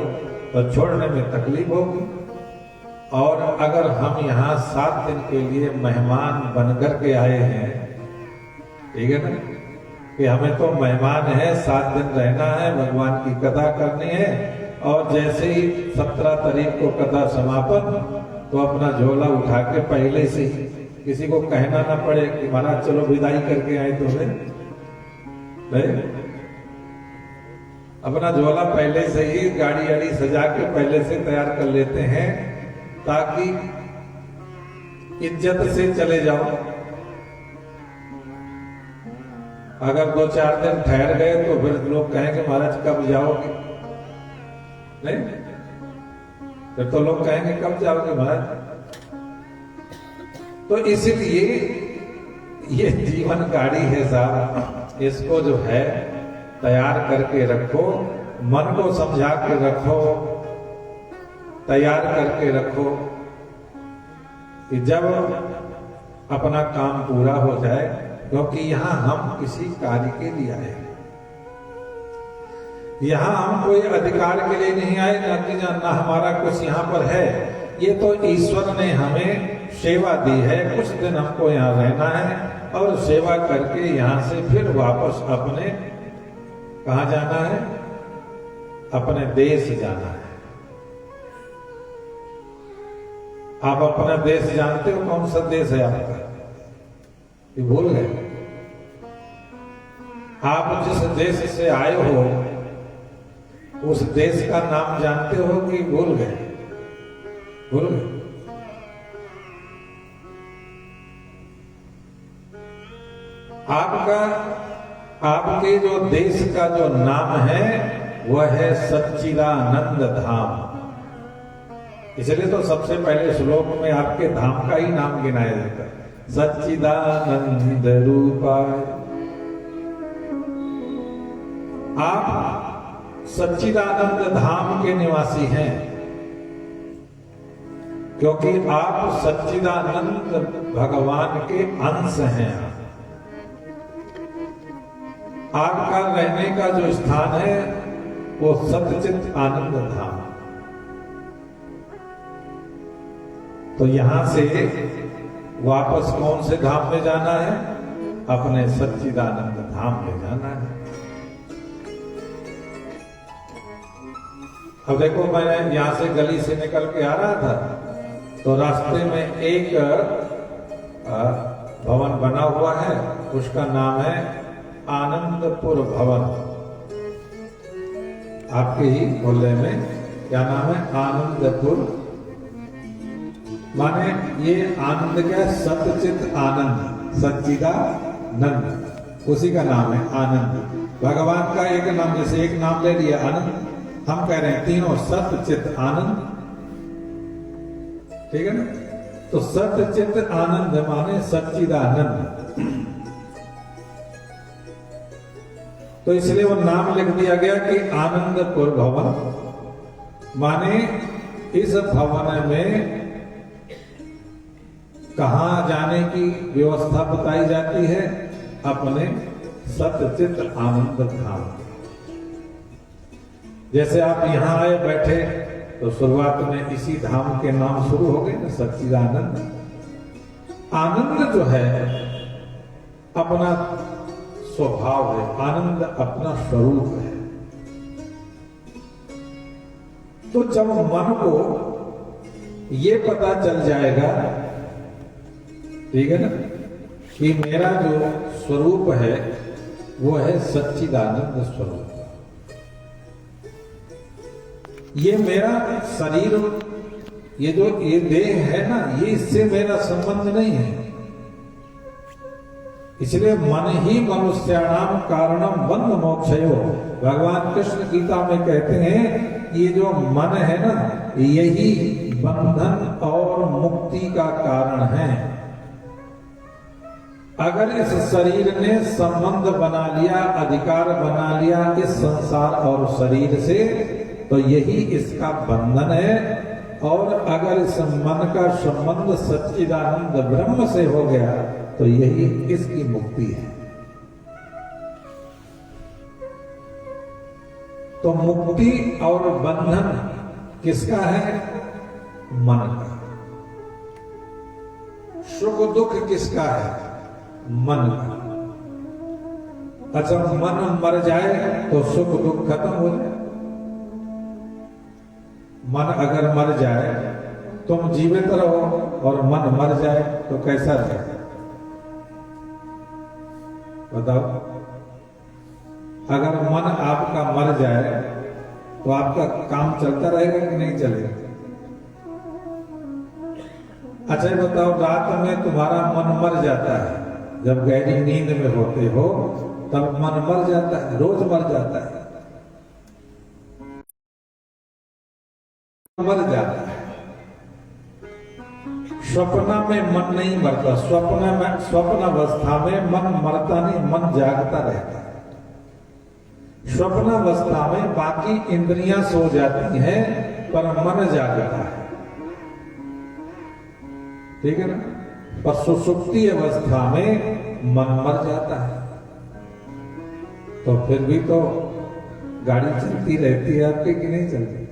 तो छोड़ने में तकलीफ होगी। और अगर हम यहाँ 7 दिन के लिए मेहमान बनकर के आए हैं, ठीक है ना, कि हमें तो मेहमान है, 7 दिन रहना है, भगवान की कथा करनी है, और जैसे ही 17 तारीख को कथा समापन, तो अपना झोला उठा के पहले से ही, किसी को कहना ना पड़े कि महाराज चलो विदाई करके आए, तो अपना झोला पहले से ही गाड़ी आड़ी सजा के पहले से तैयार कर लेते हैं, ताकि इज्जत से चले जाओ। अगर 2-4 दिन ठहर गए तो फिर लोग कहेंगे महाराज कब जाओगे? नहीं, फिर तो लोग कहेंगे कब जाओगे महाराज? तो इसलिए ये जीवन गाड़ी है साहब, इसको जो है तैयार करके रखो, मन को समझा के रखो, तैयार करके रखो, कि जब अपना काम पूरा हो जाए, क्योंकि यहाँ हम किसी कार्य के लिए आए हैं, यहाँ हम कोई अधिकार के लिए नहीं आए, ना हमारा कुछ यहाँ पर है। ये तो ईश्वर ने हमें सेवा दी है, कुछ दिन हमको यहाँ रहना है, और सेवा करके यहाँ से फिर वापस अपने कहाँ जाना है? अपने देश जाना है। आप अपना देश जानते हो? कौन सा देश है आपका? ये भूल गए? आप जिस देश से आए हो उस देश का नाम जानते हो कि भूल गए? बोलो। आपका आपके जो देश का जो नाम है वह है सच्चिदानंद धाम। इसलिए तो सबसे पहले श्लोक में आपके धाम का ही नाम गिनाया जाता है, सच्चिदानंद रूपाय। आप सच्चिदानंद धाम के निवासी हैं क्योंकि आप सच्चिदानंद भगवान के अंश हैं। आपका रहने का जो स्थान है वो सच्चित आनंद धाम। तो यहां से वापस कौन से धाम में जाना है? अपने सच्चिदानंद धाम में जाना है। अब देखो, मैं यहां से गली से निकल के आ रहा था तो रास्ते में एक भवन बना हुआ है, उसका नाम है आनंदपुर भवन। आपके ही मोहल्ले में क्या नाम है? आनंदपुर। माने ये आनंद क्या? सतचित आनंद, सच्चिदानंद, उसी का नाम है आनंद। भगवान का एक नाम, जैसे एक नाम ले लिया आनंद, हम कह रहे हैं तीनों सतचित आनंद, ठीक है ना? तो सतचित आनंद माने सच्चिदानंद। तो इसलिए वो नाम लिख दिया गया कि आनंदपुर भवन। माने इस भवन में कहां जाने की व्यवस्था बताई जाती है? अपने सतचित आनंद धाम। जैसे आप यहां आए बैठे तो शुरुआत में इसी धाम के नाम शुरू हो गए ना, सच्चिदानंद। आनंद जो है अपना स्वभाव है, आनंद अपना स्वरूप है। तो जब मन को ये पता चल जाएगा, ठीक है ना, कि मेरा जो स्वरूप है वो है सच्चिदानंद स्वरूप, ये मेरा शरीर, ये जो ये देह है ना, ये इससे मेरा संबंध नहीं है। इसलिए मन ही मनुष्याणाम कारणम बंध मोक्षयो। भगवान कृष्ण गीता में कहते हैं ये जो मन है ना, यही बंधन और मुक्ति का कारण है। अगर इस शरीर ने संबंध बना लिया, अधिकार बना लिया इस संसार और शरीर से, तो यही इसका बंधन है। और अगर इस मन का संबंध सच्चिदानंद ब्रह्म से हो गया तो यही इसकी मुक्ति है। तो मुक्ति और बंधन किसका है? मन का। सुख दुख किसका है? मन का। अच्छा, मन मर जाए तो सुख दुख खत्म हो जाए। मन अगर मर जाए, तुम जीवित रहो और मन मर जाए तो कैसा रहे? बताओ। अगर मन आपका मर जाए तो आपका काम चलता रहेगा कि नहीं चलेगा? अच्छा ये बताओ, रात में तुम्हारा मन मर जाता है, जब गहरी नींद में होते हो तब मन मर जाता है, रोज मर जाता है, मर जाता है। स्वप्न में मन नहीं मरता, स्वप्न अवस्था में मन मरता नहीं, मन जागता रहता है। स्वप्न अवस्था में बाकी इंद्रियां सो जाती हैं पर मन जागता है, ठीक है ना? पर सुषुप्ति अवस्था में मन मर जाता है। तो फिर भी तो गाड़ी चलती रहती है आपकी कि नहीं चलती?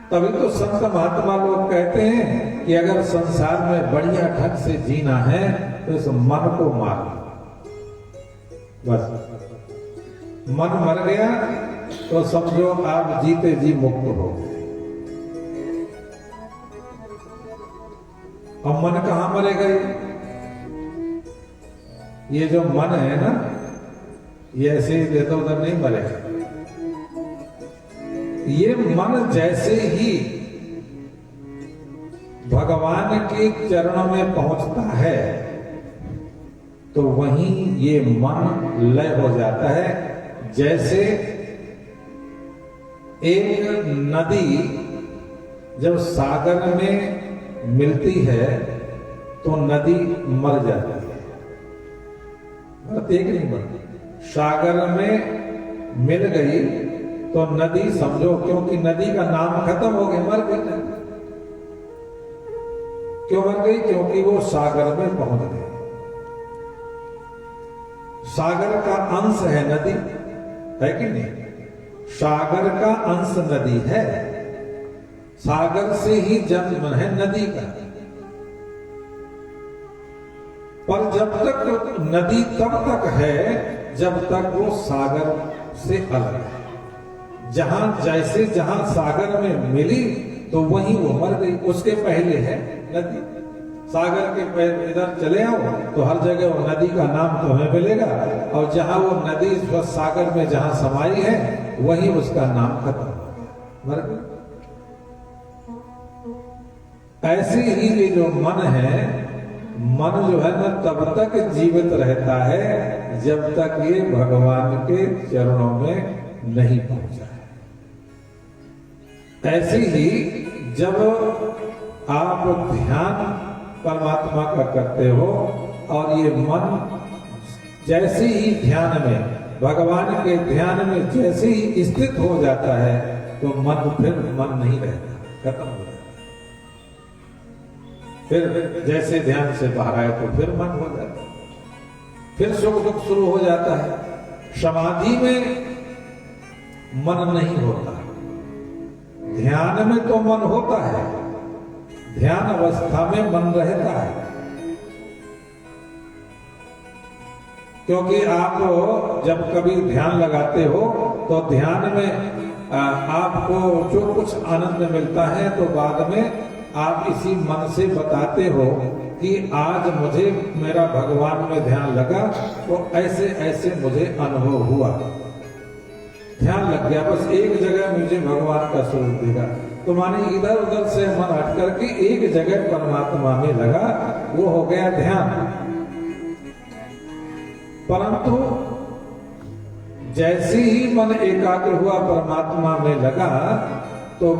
तभी तो संत महात्मा लोग कहते हैं कि अगर संसार में बढ़िया ढंग से जीना है तो इस मन को मार लो। बस मन मर गया तो समझो आप जीते जी मुक्त हो गए। अब मन कहां मरेगा? ये जो मन है ना, ये ऐसे ही इधर उधर नहीं मरेगा। ये मन जैसे ही भगवान के चरणों में पहुंचता है तो वहीं ये मन लय हो जाता है। जैसे एक नदी जब सागर में मिलती है तो नदी मर जाती है, मरती कि नहीं मरती? सागर में मिल गई तो नदी समझो, क्योंकि नदी का नाम खत्म हो गया, मर गई। क्यों मर गई? क्योंकि वो सागर में पहुंच गई। सागर का अंश है नदी, है कि नहीं? सागर का अंश नदी है, सागर से ही जन्म है नदी का। पर जब तक नदी तब तक है जब तक वो सागर से अलग है। जहां सागर में मिली तो वहीं वो मर गई, उसके पहले है नदी। सागर के इधर चले आओ तो हर जगह वो नदी का नाम तुम्हें मिलेगा, और जहां वो नदी सागर में जहां समाई है वहीं उसका नाम खत्म हो गया, मर गई। ऐसे ही ये जो मन है, मन जो है ना तब तक जीवित रहता है जब तक ये भगवान के चरणों में नहीं पहुंचा है। ऐसे ही जब आप ध्यान परमात्मा का करते हो और ये मन जैसे ही ध्यान में, भगवान के ध्यान में जैसे ही स्थित हो जाता है तो मन फिर मन नहीं रहता, खत्म हो जाता। फिर जैसे ध्यान से बाहर आए तो फिर मन हो जाता है, फिर सुख दुख शुरू हो जाता है। समाधि में मन नहीं होता, ध्यान में तो मन होता है, ध्यान अवस्था में मन रहता है। क्योंकि आप जब कभी ध्यान लगाते हो तो ध्यान में आपको जो कुछ आनंद मिलता है तो बाद में आप इसी मन से बताते हो कि आज मुझे मेरा भगवान में ध्यान लगा तो ऐसे ऐसे मुझे अनुभव हुआ। ध्यान लग गया, बस एक जगह मुझे भगवान का स्वरूप दिखा, तो माने इधर उधर से मन हट करके एक जगह परमात्मा में लगा, वो हो गया ध्यान। परंतु जैसे ही मन एकाग्र हुआ परमात्मा में लगा तो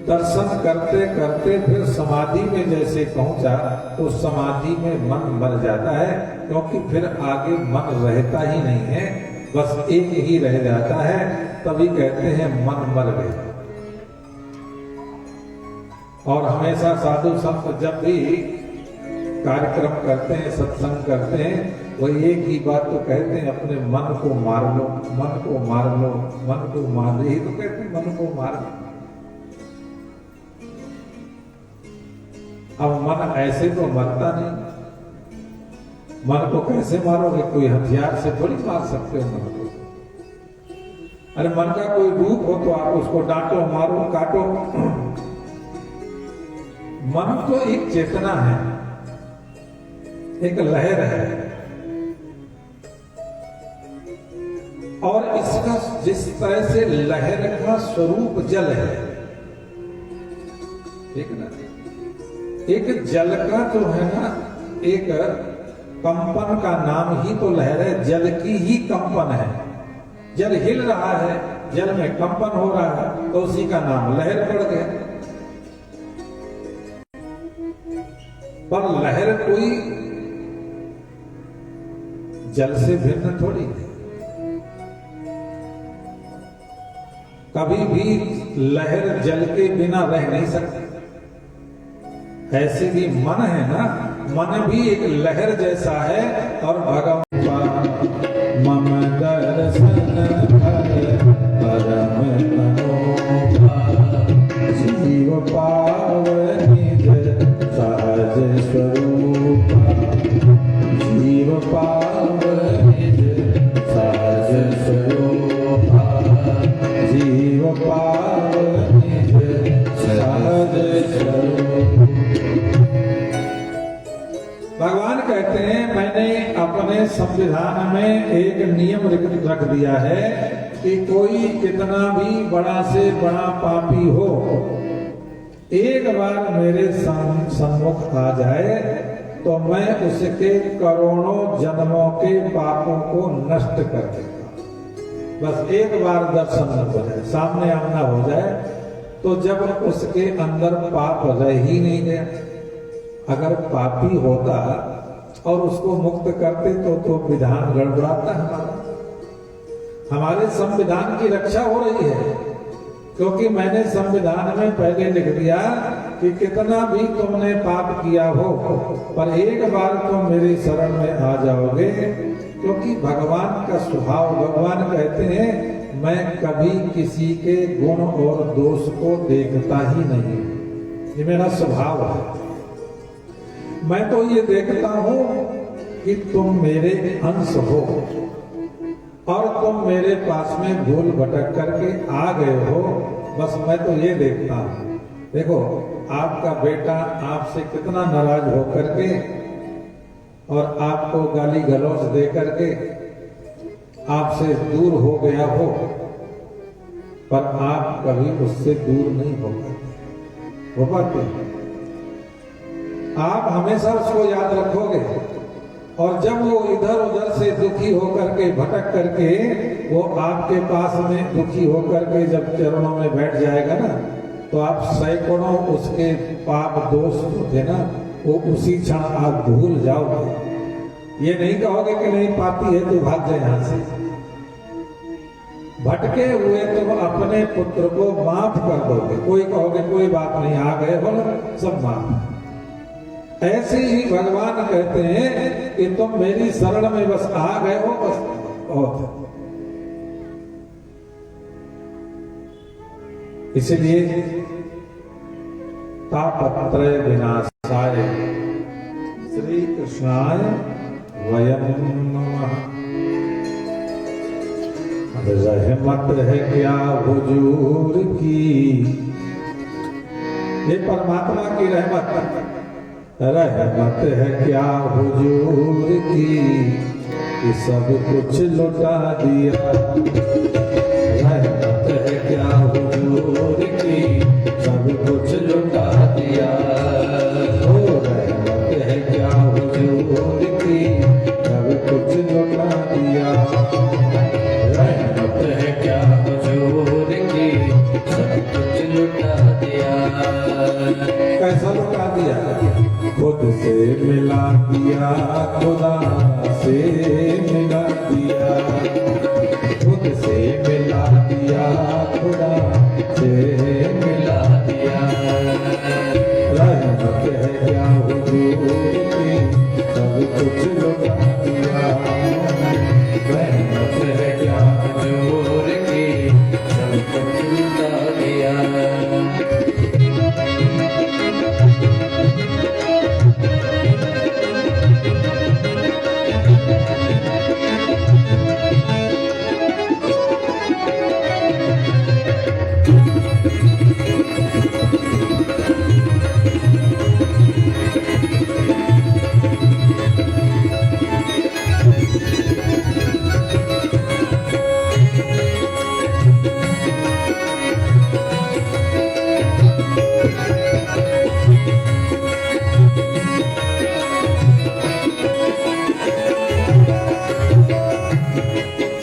दर्शन करते करते फिर समाधि में जैसे पहुंचा तो समाधि में मन मर जाता है, क्योंकि फिर आगे मन रहता ही नहीं है, बस एक ही रह जाता है। तभी कहते हैं मन मर गया। और हमेशा साधु संत जब भी कार्यक्रम करते हैं, सत्संग करते हैं, वो एक ही बात तो कहते हैं, अपने मन को मार लो, मन को मार लो, मन को मार लो, ही तो कहते हैं मन को मार लो। अब मन ऐसे तो मरता नहीं, मन को कैसे मारोगे? कोई हथियार से थोड़ी मार सकते हो मन को। अरे मन का कोई रूप हो तो आप उसको डांटो, मारो, काटो। मन तो एक चेतना है, एक लहर है, और इसका जिस तरह से लहर का स्वरूप जल है, ठीक ना? एक जल का जो है ना, एक कंपन का नाम ही तो लहर है, जल की ही कंपन है। जल हिल रहा है, जल में कंपन हो रहा है, तो उसी का नाम लहर पड़ गया। पर लहर कोई जल से भिन्न थोड़ी है। कभी भी लहर जल के बिना रह नहीं सकती। ऐसे भी मन है ना, मन भी एक लहर जैसा है। और भगवान मम दर्शन परम अनोखा, जीव पावनि सहज स्वरूपा, जीव पावनि सहज स्वरूपा, जीव पावनि सहज स्वरूपा। भगवान कहते हैं, मैंने अपने संविधान में एक नियम रख दिया है कि कोई कितना भी बड़ा से बड़ा पापी हो, एक बार मेरे सम्मुख आ जाए तो मैं उसके करोड़ों जन्मों के पापों को नष्ट कर देता। बस एक बार दर्शन हो जाए, सामने आमना हो जाए, तो जब उसके अंदर पाप रह ही नहीं गया। अगर पापी होता और उसको मुक्त करते तो विधान गड़बड़ाता हमारे संविधान की रक्षा हो रही है, क्योंकि मैंने संविधान में पहले लिख दिया कि कितना भी तुमने पाप किया हो पर एक बार तुम मेरी शरण में आ जाओगे, क्योंकि भगवान का स्वभाव, भगवान कहते हैं मैं कभी किसी के गुण और दोष को देखता ही नहीं, ये मेरा स्वभाव है। मैं तो ये देखता हूं कि तुम मेरे अंश हो और तुम मेरे पास में भूल भटक करके आ गए हो, बस मैं तो ये देखता हूं। देखो आपका बेटा आपसे कितना नाराज हो करके और आपको गाली गलौज दे करके आपसे दूर हो गया हो, पर आप कभी उससे दूर नहीं हो पाते। आप हमेशा उसको याद रखोगे, और जब वो इधर उधर से दुखी होकर के भटक करके वो आपके पास में दुखी होकर के जब चरणों में बैठ जाएगा ना, तो आप सैकड़ों उसके पाप दोष जो थे ना वो उसी क्षण आप भूल जाओगे। ये नहीं कहोगे कि नहीं पापी है तो भाग जाए यहां से। भटके हुए तुम अपने पुत्र को माफ कर दोगे, कोई कहोगे कोई बात नहीं, आ गए हो ना, सब माफ। ऐसे ही भगवान कहते हैं कि तुम मेरी शरण में बस आ गए हो, बस बहुत। इसलिए तापत्रय विनाशाय श्री कृष्णाय वयं नमः। रहमत है क्या हुजूर की, ये परमात्मा की रहमत है क्या हुजूर की, कि सब कुछ लुटा दिया। रहमत है क्या हुजूर की, सब कुछ लुटा दिया। ओ रहमत है क्या हुजूर की, सब कुछ लुटा दिया। रहमत है क्या हुजूर की, सब कुछ लुटा दिया। कैसा लुटा दिया? खुद से मिला दिया, खुदा से मिला दिया। खुद से मिला दिया, खुदा से मिला दिया। रहमत है क्या हुजूर की, सब कुछ लुटा दिया। रहमत है क्या हुजूर की, सब कुछ लुटा दिया।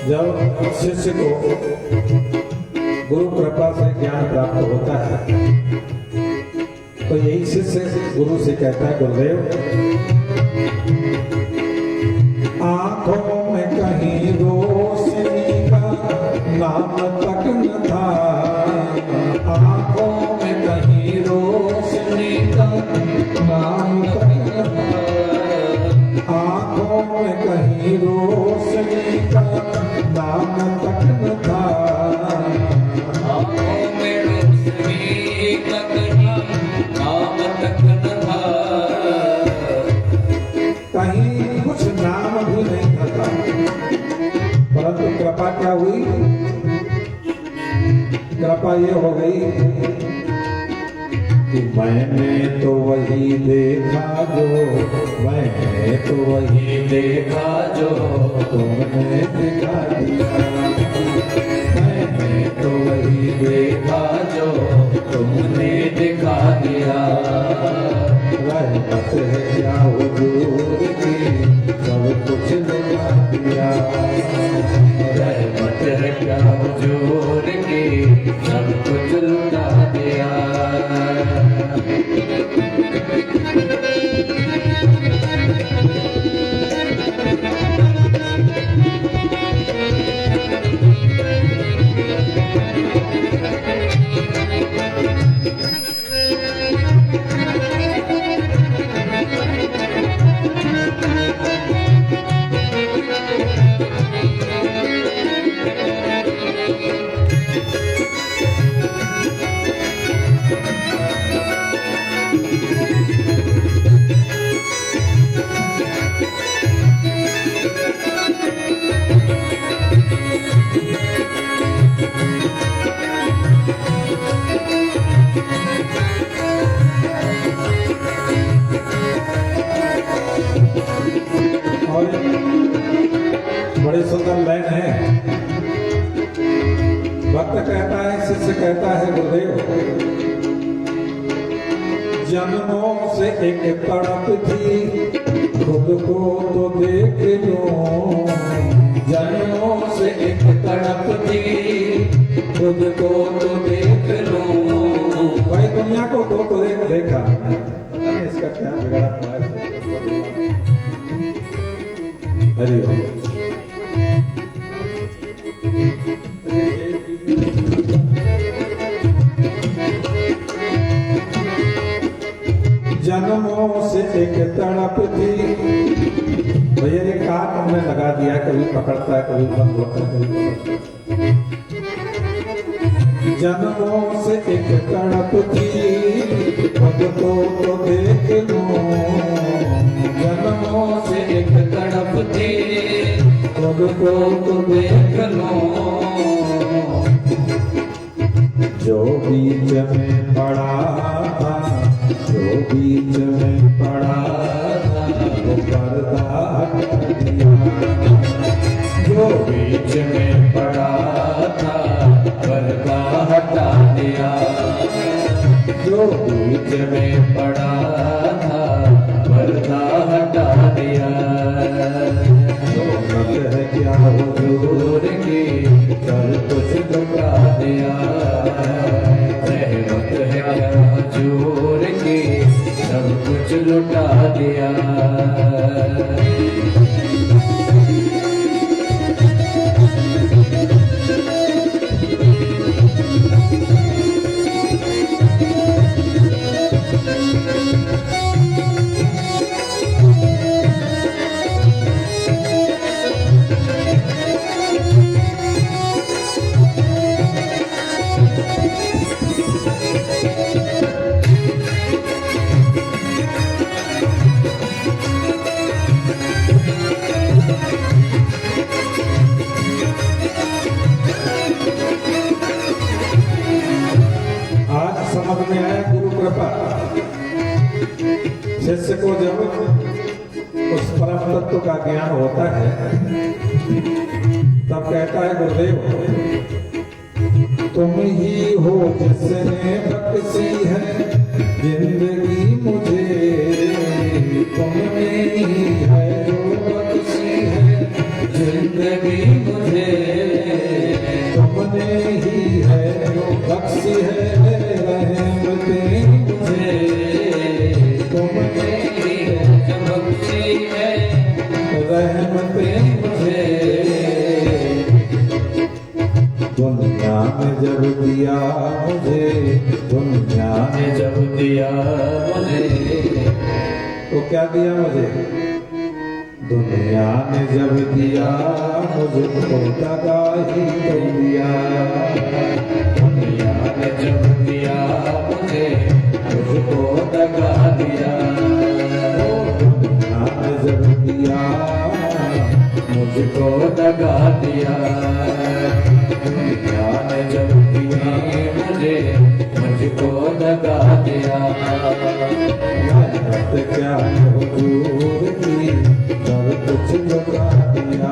जब शिष्य को गुरु कृपा से ज्ञान प्राप्त होता है तो यही शिष्य गुरु से कहता है, गुरुदेव आंखों में कहीं रोशनी का नाम तक न था। आंखों में कहीं रोशनी का नाम तक न था। आंखों में कहीं रोशनी का नाम तक न था। आंखों में रोशनी का नाम तक न था। कहीं कुछ नाम भी नहीं था, परंतु कृपा क्या हुई? कृपा ये हो गई कि मैंने तो वही देखा जो, मैंने तो वही देखा जो तुमने दिखा दिया। मैंने तो वही देखा जो तुमने दिखा दिया। जन्मों से एक तड़प थी खुद को तो देख लो। जन्मों से एक तड़प थी खुद को तो देख लो। भाई दुनिया को तो देखा, पता नहीं इसका क्या बिगड़ा हुआ है। हरि ओम। जन्मों से एक तड़प थी। भैया ये कान हमने लगा दिया, कभी पकड़ता है कभी बंद होता है, कभी पकड़ता है। जन्मों से एक तड़प थी खुद को तो देख लो। जन्मों से एक तड़प थी खुद को तो देख लो। जो बीच में पड़ा था, जो बीच में पड़ा था वो पर्दा हटा दिया। जो बीच में पड़ा था पर्दा हटा दिया। जो बीच में पड़ा था पर्दा हटा दिया। मत है क्या हुजूर की कर कुछ लुटा दिया। रहमत है क्या हुजूर की सब कुछ लुटा दिया। शिष्य को जब उस परम तत्व का ज्ञान होता है तब कहता है गुरुदेव तुम ही हो जिसने बख्शी है जिंदगी मुझे। तुमने ही है जो बख्शी है जिंदगी मुझे। तुमने ही है जो बख्शी है रहमतें मुझे। तुमने ही जो बख्शी है रहमतें मुझे। दुनिया में जब दिया मुझे, दुनिया ने जब दिया मुझे, तो क्या दिया मुझे? दुनिया ने जब दिया मुझको दगा ही तो दिया। दुनिया ने जब दिया मुझे मुझको दगा दिया। दुनिया ने जब दिया मुझको दगा दिया। दुनिया ने जब दिया मुझे मुझको दगा दिया। रहमत क्या हुजूर की सब कुछ लुटा दिया।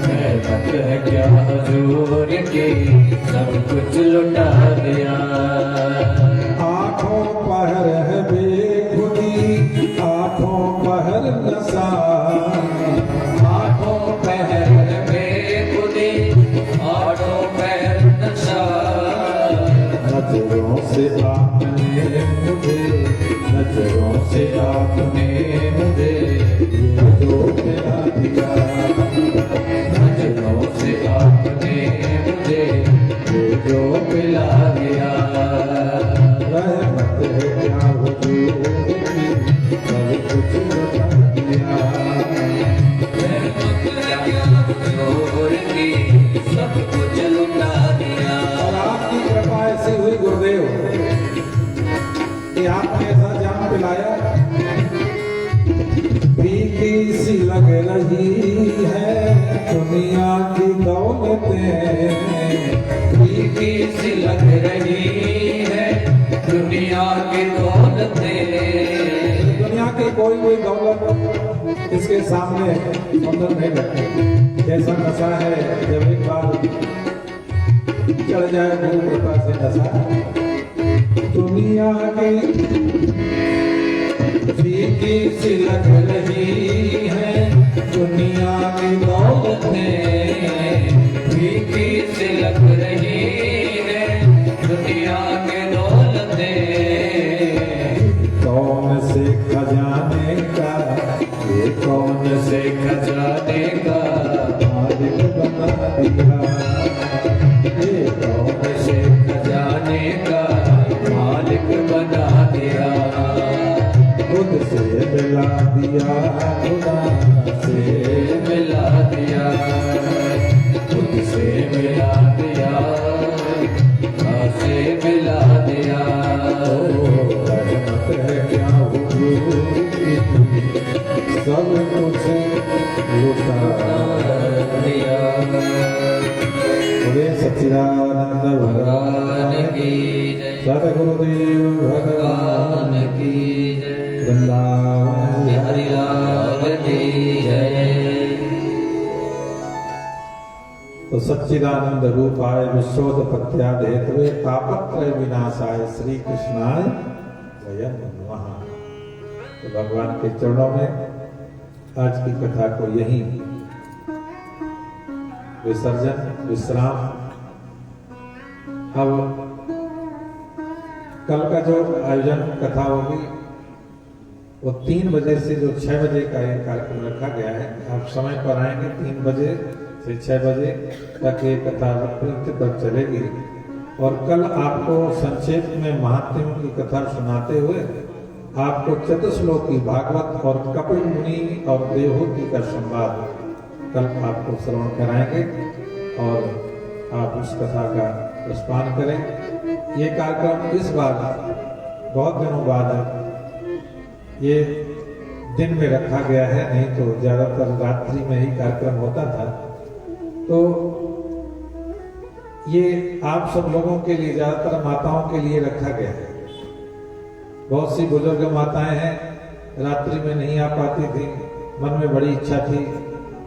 रहमत है क्या हुजूर की सब कुछ लुटा दिया। आँखों पहर है बेखुदी, आँखों पहर नशा। आठों पहर बेखुदी, आठों पहर नशा। नजरों से आपने मुझे, नजरों से आपने मुझे ये जो पिला दिया। नजरों से आपने मुझे ये जो पिला दिया। रहमत है क्या हुजूर की सब कुछ लुटा दिया। रहमत है क्या हुजूर की सब कुछ लुटा दिया। और आपकी कृपा ऐसी हुई गुरुदेव कि आपने ऐसा जाम पिलाया, प्रीति सी लग रही है दुनिया की दौलतें। प्रीति सी लग रही है दुनिया की दौलतें। दुनिया की कोई दौलत इसके सामने सौंदर्य नहीं लगती। जैसा नशा है जब एक बार चढ़ जाए गुरु कृपा से नशा, तुम दुनिया की फीकी सी लग रही है, दुनिया की दौलतें फीकी सी लग रही है, दुनिया की दौलतें कौन से खजाने का, ये कौन से खजाने का मालिक बना दिया, ये कौन से खजाने का मालिक बना दिया, खुद से मिला दिया, खुदा से मिला दिया, खुद से मिला दिया, खुदा से मिला दिया। रहमत है क्या हुजूर की, सब कुछ लुटा दिया। बोले सच्चिदानंद भगवान भगवान की जय, सतगुरुदेव भगवान भगवान की जय, वृंदावन हरि लाल की जय। तो सच्चिदानंद रूपाय विश्वोत्पत्त्यादि हेतवे तापत्रय विनाशाय श्री कृष्णाय वयं नमः। तो भगवान के चरणों में आज की कथा को यही विसर्जन विश्राम। अब कल का जो आयोजन कथा होगी वो 3 बजे से जो 6 बजे का ये कार्यक्रम रखा गया है, आप समय पर आएंगे 3 बजे से 6 बजे तक ये कथा प्रवृत्ति पर चलेगी। और कल आपको संक्षेप में महात्म्यों की कथा सुनाते हुए आपको चतुश्लोकी भागवत और कपिल मुनि और देवहूति का संवाद कल आपको श्रवण कराएंगे और आप उस कथा का रसपान करें। ये कार्यक्रम इस बार बहुत दिनों बाद ये दिन में रखा गया है, नहीं तो ज्यादातर रात्रि में ही कार्यक्रम होता था। तो ये आप सब लोगों के लिए, ज्यादातर माताओं के लिए रखा गया है। बहुत सी बुजुर्ग माताएं हैं, रात्रि में नहीं आ पाती थी, मन में बड़ी इच्छा थी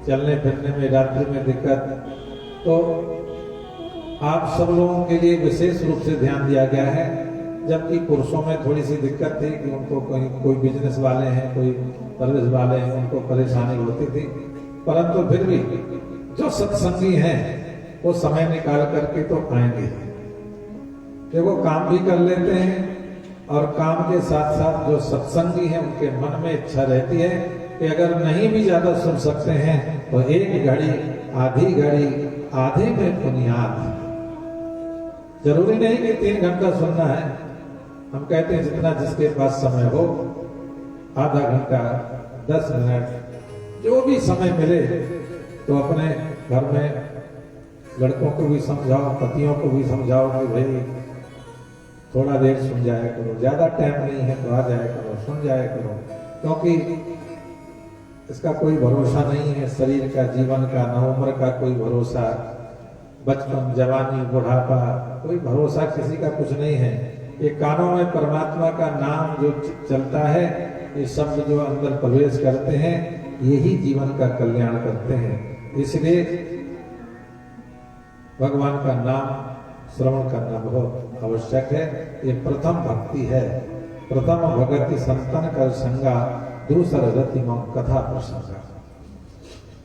चलने फिरने में, रात्रि में दिक्कत, तो आप सब लोगों के लिए विशेष रूप से ध्यान दिया गया है। जबकि पुरुषों में थोड़ी सी दिक्कत थी कि उनको कोई बिजनेस वाले हैं, कोई सर्विस वाले हैं, उनको परेशानी होती थी, परंतु फिर भी जो सत्संगी हैं वो समय निकाल करके तो आएंगे। देखो काम भी कर लेते हैं और काम के साथ साथ जो सत्संगी हैं उनके मन में इच्छा रहती है कि अगर नहीं भी ज्यादा सुन सकते हैं तो 1 घड़ी, आधी घड़ी, आधे में बुनियाद। जरूरी नहीं कि 3 घंटा सुनना है। हम कहते हैं जितना जिसके पास समय हो, आधा घंटा, 10 मिनट, जो भी समय मिले तो अपने घर में लड़कों को भी समझाओ, पतियों को भी समझाओ कि भाई थोड़ा देर सुन जाया करो, ज्यादा टाइम नहीं है तो आ जाया करो, सुन जाया करो। क्योंकि इसका कोई भरोसा नहीं है, शरीर का, जीवन का, न उम्र का कोई भरोसा, बचपन, जवानी, बुढ़ापा, कोई भरोसा किसी का कुछ नहीं है। ये कानों में परमात्मा का नाम जो चलता है, ये शब्द जो अंदर प्रवेश करते हैं, यही जीवन का कल्याण करते हैं। इसलिए भगवान का नाम श्रवण करना बहुत आवश्यक है। ये प्रथम भक्ति है। प्रथम भगति संतन कर संगा, दूसर रति मम कथा प्रसंगा।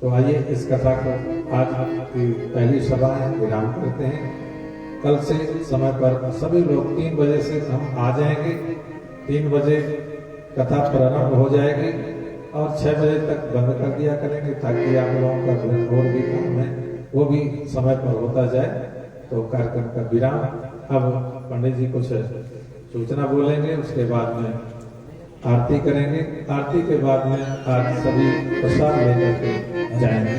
तो आइए इस कथा को आज की पहली सभा विराम करते हैं। कल से समय पर सभी लोग 3 बजे से हम आ जाएंगे। 3 बजे कथा प्रारंभ हो जाएगी और 6 बजे तक बंद कर दिया करेंगे, ताकि आप लोगों का और भी काम है वो भी समय पर होता जाए। तो कार्यक्रम का विराम। अब पंडित जी कुछ सूचना बोलेंगे, उसके बाद में आरती करेंगे। आरती के बाद में आज सभी प्रसाद लेकर के जाएंगे।